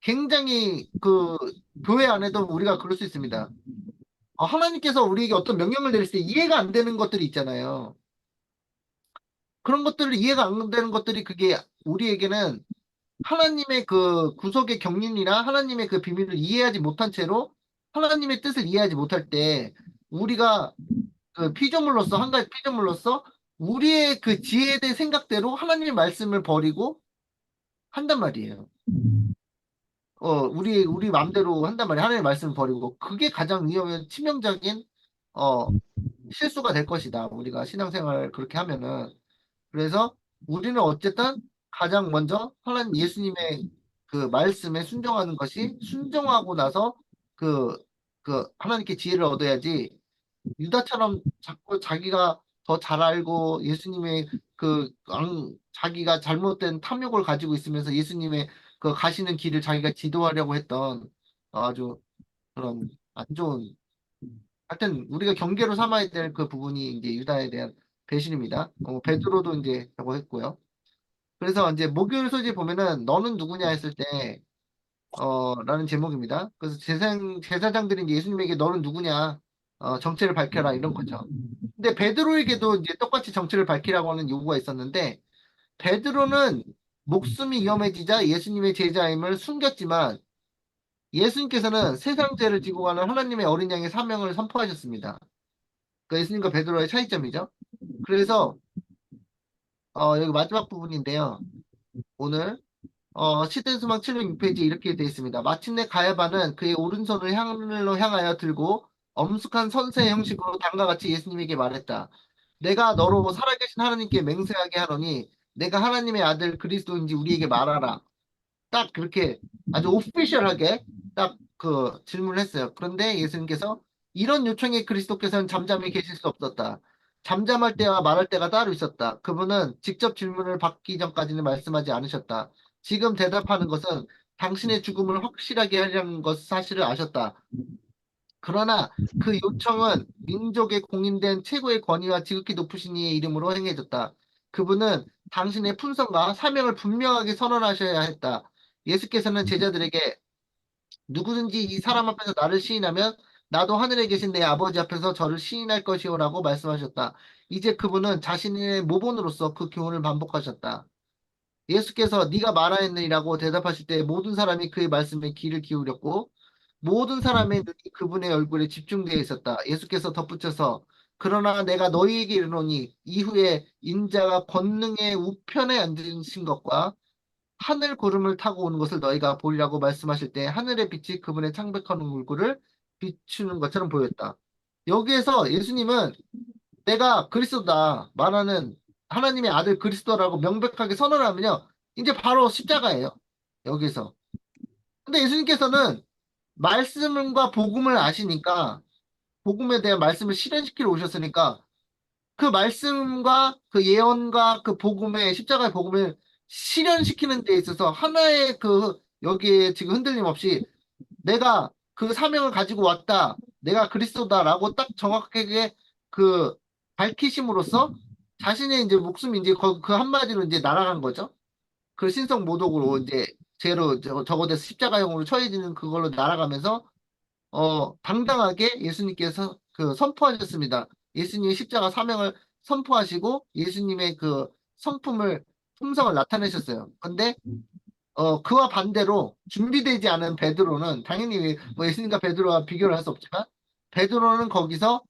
굉장히 그 교회 안에도 우리가 그럴 수 있습니다. 하나님께서 우리에게 어떤 명령을 내릴 때 이해가 안 되는 것들이 있잖아요. 그런 것들을 이해가 안 되는 것들이 그게 우리에게는 하나님의 그 구속의 경륜이나 하나님의 그 비밀을 이해하지 못한 채로 하나님의 뜻을 이해하지 못할 때 우리가 그 피조물로서 한 가지 피조물로서 우리의 그 지혜에 대한 생각대로 하나님의 말씀을 버리고 한단 말이에요. 우리 마음대로 한단 말이에요. 하나님의 말씀을 버리고 그게 가장 위험한 치명적인 어 실수가 될 것이다. 우리가 신앙생활 그렇게 하면은 그래서 우리는 어쨌든 가장 먼저 하나님 예수님의 그 말씀에 순종하는 것이 순종하고 나서 그 하나님께 지혜를 얻어야지 유다처럼 자꾸 자기가 더 잘 알고 예수님의 자기가 잘못된 탐욕을 가지고 있으면서 예수님의 그 가시는 길을 자기가 지도하려고 했던 아주 그런 안 좋은 하여튼 우리가 경계로 삼아야 될 그 부분이 이제 유다에 대한 배신입니다. 베드로도 이제 저거 했고요. 그래서 이제 목요일 소지 보면은 너는 누구냐 했을 때 라는 제목입니다. 그래서 제사장들이 이제 예수님에게 너는 누구냐 정체를 밝혀라 이런 거죠. 근데 베드로에게도 이제 똑같이 정체를 밝히라고 하는 요구가 있었는데 베드로는 목숨이 위험해지자 예수님의 제자임을 숨겼지만 예수님께서는 세상 죄를 지고 가는 하나님의 어린 양의 사명을 선포하셨습니다. 그 예수님과 베드로의 차이점이죠. 그래서 여기 마지막 부분인데요. 오늘 시대수망 706페이지 이렇게 되어 있습니다. 마침내 가야바는 그의 오른손을 하늘로 향하여 들고 엄숙한 선세의 형식으로 다음과 같이 예수님에게 말했다. 내가 너로 살아계신 하나님께 맹세하게 하노니 내가 하나님의 아들 그리스도인지 우리에게 말하라. 딱 그렇게 아주 오피셜하게 딱 그 질문을 했어요. 그런데 예수님께서 이런 요청에 그리스도께서는 잠잠히 계실 수 없었다. 잠잠할 때와 말할 때가 따로 있었다. 그분은 직접 질문을 받기 전까지는 말씀하지 않으셨다. 지금 대답하는 것은 당신의 죽음을 확실하게 하려는 것 사실을 아셨다. 그러나 그 요청은 민족에 공인된 최고의 권위와 지극히 높으신 이의 이름으로 행해졌다. 그분은 당신의 품성과 사명을 분명하게 선언하셔야 했다. 예수께서는 제자들에게 누구든지 이 사람 앞에서 나를 시인하면 나도 하늘에 계신 내 아버지 앞에서 저를 시인할 것이오라고 말씀하셨다. 이제 그분은 자신의 모본으로서 그 교훈을 반복하셨다. 예수께서 네가 말하였느니라고 대답하실 때 모든 사람이 그의 말씀에 귀를 기울였고 모든 사람의 눈이 그분의 얼굴에 집중되어 있었다. 예수께서 덧붙여서 그러나 내가 너희에게 이르노니 이후에 인자가 권능의 우편에 앉으신 것과 하늘 구름을 타고 오는 것을 너희가 보리라고 말씀하실 때 하늘의 빛이 그분의 창백한 얼굴을 비추는 것처럼 보였다. 여기에서 예수님은 내가 그리스도다 말하는 하나님의 아들 그리스도라고 명백하게 선언하면요. 이제 바로 십자가예요. 여기서. 근데 예수님께서는 말씀과 복음을 아시니까 복음에 대한 말씀을 실현시키러 오셨으니까 그 말씀과 그 예언과 그 복음의 십자가의 복음을 실현시키는 데 있어서 하나의 그 여기에 지금 흔들림 없이 내가 그 사명을 가지고 왔다. 내가 그리스도다라고 딱 정확하게 그 밝히심으로써 자신의 이제 목숨이 이제 그 한마디로 이제 날아간 거죠. 그 신성 모독으로 이제 죄로 적어도 십자가형으로 처해지는 그걸로 날아가면서 당당하게 예수님께서 그 선포하셨습니다. 예수님의 십자가 사명을 선포하시고 예수님의 그 성품을 품성을 나타내셨어요. 근데 그와 반대로 준비되지 않은 베드로는 당연히 뭐 예수님과 베드로와 비교를 할 수 없지만 베드로는 거기서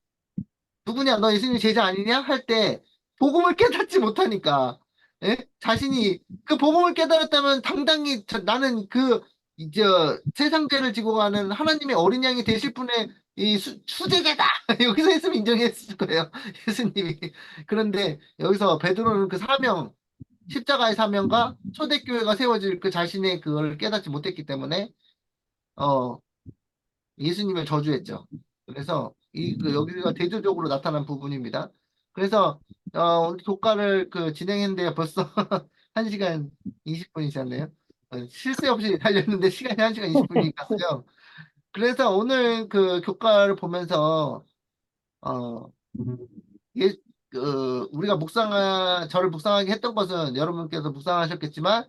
누구냐 너 예수님 제자 아니냐 할 때 복음을 깨닫지 못하니까 예? 자신이 그 복음을 깨달았다면 당당히 나는 그 이제 세상 죄를 지고 가는 하나님의 어린 양이 되실 분의 이 수제자다 여기서 했으면 인정했을 거예요 예수님이. 그런데 여기서 베드로는 그 사명 십자가의 사명과 초대교회가 세워질 그 자신의 그걸 깨닫지 못했기 때문에 어 예수님을 저주했죠. 그래서 여기가 대조적으로 나타난 부분입니다. 그래서 우리 독가를 그 진행했는데 벌써 1시간 20분이 지났네요. 쉴 새 없이 달렸는데 시간이 1시간 20분이 갔어요. 그래서 오늘 그 교과를 보면서 어, 예, 우리가 저를 묵상하게 했던 것은 여러분께서 묵상하셨겠지만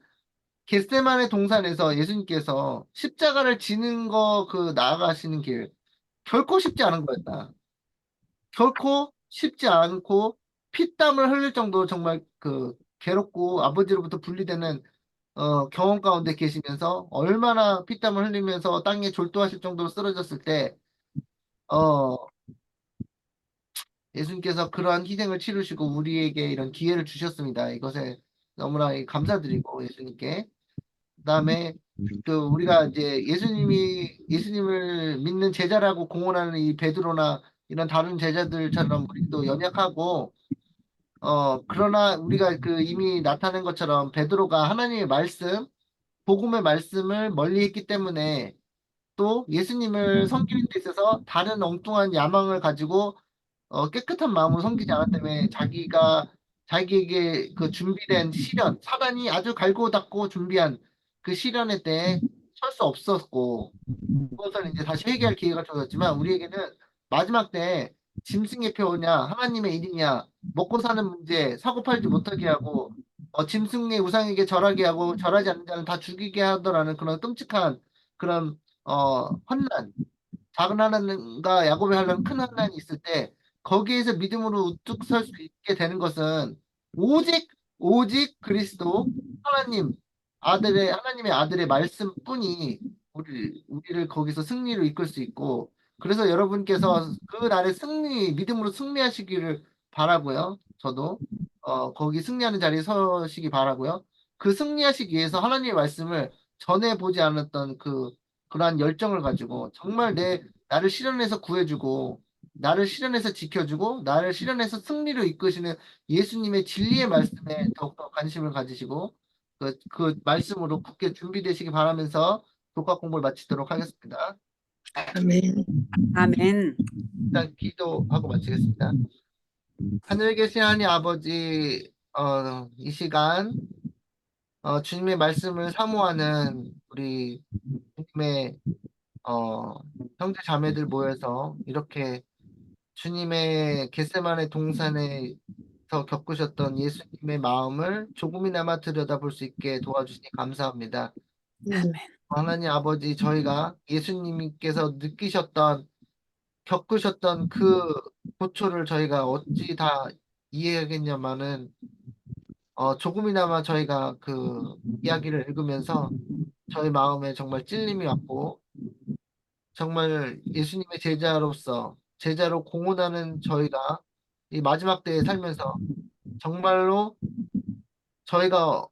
겟세마네 동산에서 예수님께서 십자가를 지는 거 그 나아가시는 길 결코 쉽지 않은 거였다. 결코 쉽지 않고 피땀을 흘릴 정도로 정말 그 괴롭고 아버지로부터 분리되는 경험 가운데 계시면서 얼마나 피땀을 흘리면서 땅에 졸도하실 정도로 쓰러졌을 때 어, 예수님께서 그러한 희생을 치르시고 우리에게 이런 기회를 주셨습니다. 이것에 너무나 감사드리고 예수님께 그다음에 그 우리가 이제 예수님을 믿는 제자라고 공언하는 이 베드로나 이런 다른 제자들처럼 우리도 연약하고 그러나 우리가 그 이미 나타낸 것처럼 베드로가 하나님의 말씀 복음의 말씀을 멀리했기 때문에 또 예수님을 섬기는 데 있어서 다른 엉뚱한 야망을 가지고 깨끗한 마음으로 섬기지 않았기 때문에 자기에게 그 준비된 시련, 사단이 아주 갈고 닦고 준비한 그 시련의 때에 설 수 없었고, 그것을 이제 다시 회개할 기회가 주어졌지만, 우리에게는 마지막 때에 짐승의 표냐, 하나님의 일이냐, 먹고 사는 문제, 사고 팔지 못하게 하고, 짐승의 우상에게 절하게 하고, 절하지 않는 자는 다 죽이게 하더라는 그런 끔찍한 그런, 환난, 작은 하나님과 야곱의 하나님 큰 하나님이 있을 때 거기에서 믿음으로 우뚝 설 수 있게 되는 것은 오직 오직 그리스도 하나님의 아들의 말씀뿐이 우리를 거기서 승리로 이끌 수 있고 그래서 여러분께서 그 날에 믿음으로 승리하시기를 바라고요. 저도 거기 승리하는 자리에 서시기 바라고요. 그 승리하시기 위해서 하나님의 말씀을 전해 보지 않았던 그러한 열정을 가지고 정말 나를 실현해서 구해주고 나를 실현해서 지켜주고 나를 실현해서 승리로 이끄시는 예수님의 진리의 말씀에 더욱더 관심을 가지시고 그 말씀으로 굳게 준비되시기 바라면서 독학 공부를 마치도록 하겠습니다. 아멘. 아멘. 일단 기도하고 마치겠습니다. 하늘에 계신 하나님 아버지 이 시간 주님의 말씀을 사모하는 우리 주님의 형제 자매들 모여서 이렇게 주님의 겟세마네 동산에서 겪으셨던 예수님의 마음을 조금이나마 들여다볼 수 있게 도와주시니 감사합니다. 아멘. 하나님 아버지 저희가 예수님께서 겪으셨던 그 고초를 저희가 어찌 다 이해하겠냐마는 조금이나마 저희가 그 이야기를 읽으면서 저희 마음에 정말 찔림이 왔고 정말 예수님의 제자로 공헌하는 저희가 이 마지막 때에 살면서 정말로 저희가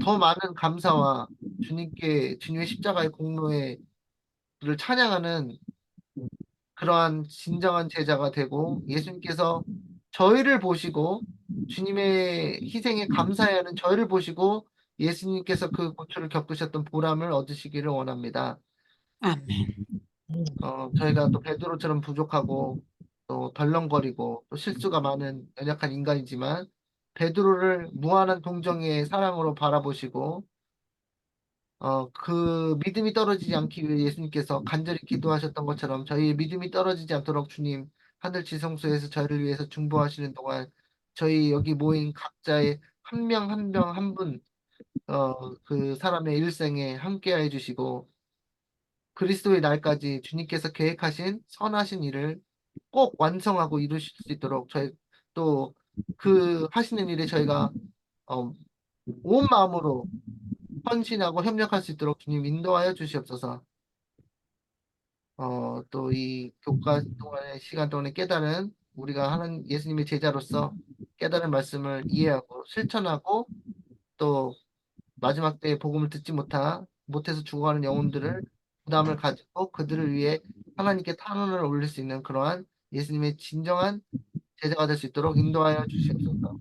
더 많은 감사와 주님의 십자가의 공로를 찬양하는 그러한 진정한 제자가 되고 예수님께서 저희를 보시고 주님의 희생에 감사해야 하는 저희를 보시고 예수님께서 그 고초를 겪으셨던 보람을 얻으시기를 원합니다. 아멘. 저희가 또 베드로처럼 부족하고 또 덜렁거리고 또 실수가 많은 연약한 인간이지만 베드로를 무한한 동정의 사랑으로 바라보시고 그 믿음이 떨어지지 않기 위해 예수님께서 간절히 기도하셨던 것처럼 저희의 믿음이 떨어지지 않도록 주님 하늘 지성소에서 저희를 위해서 중보하시는 동안 저희 여기 모인 각자의 한 명 한 명 한 분, 그 사람의 일생에 함께해 주시고 그리스도의 날까지 주님께서 계획하신 선하신 일을 꼭 완성하고 이루실 수 있도록 저희 또 그 하시는 일에 저희가 어, 온 마음으로 헌신하고 협력할 수 있도록 주님 인도하여 주시옵소서. 또 이 교과 동안의 시간 동안에 깨달은 우리가 하는 예수님의 제자로서 깨달은 말씀을 이해하고 실천하고 또 마지막 때에 복음을 듣지 못해서 죽어가는 영혼들을 부담을 가지고 그들을 위해 하나님께 탄원을 올릴 수 있는 그러한 예수님의 진정한 제자가 될 수 있도록 인도하여 주시옵소서.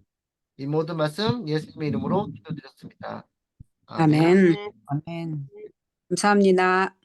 이 모든 말씀 예수님의 이름으로 기도드렸습니다. 아멘. 아멘. 아멘. 감사합니다.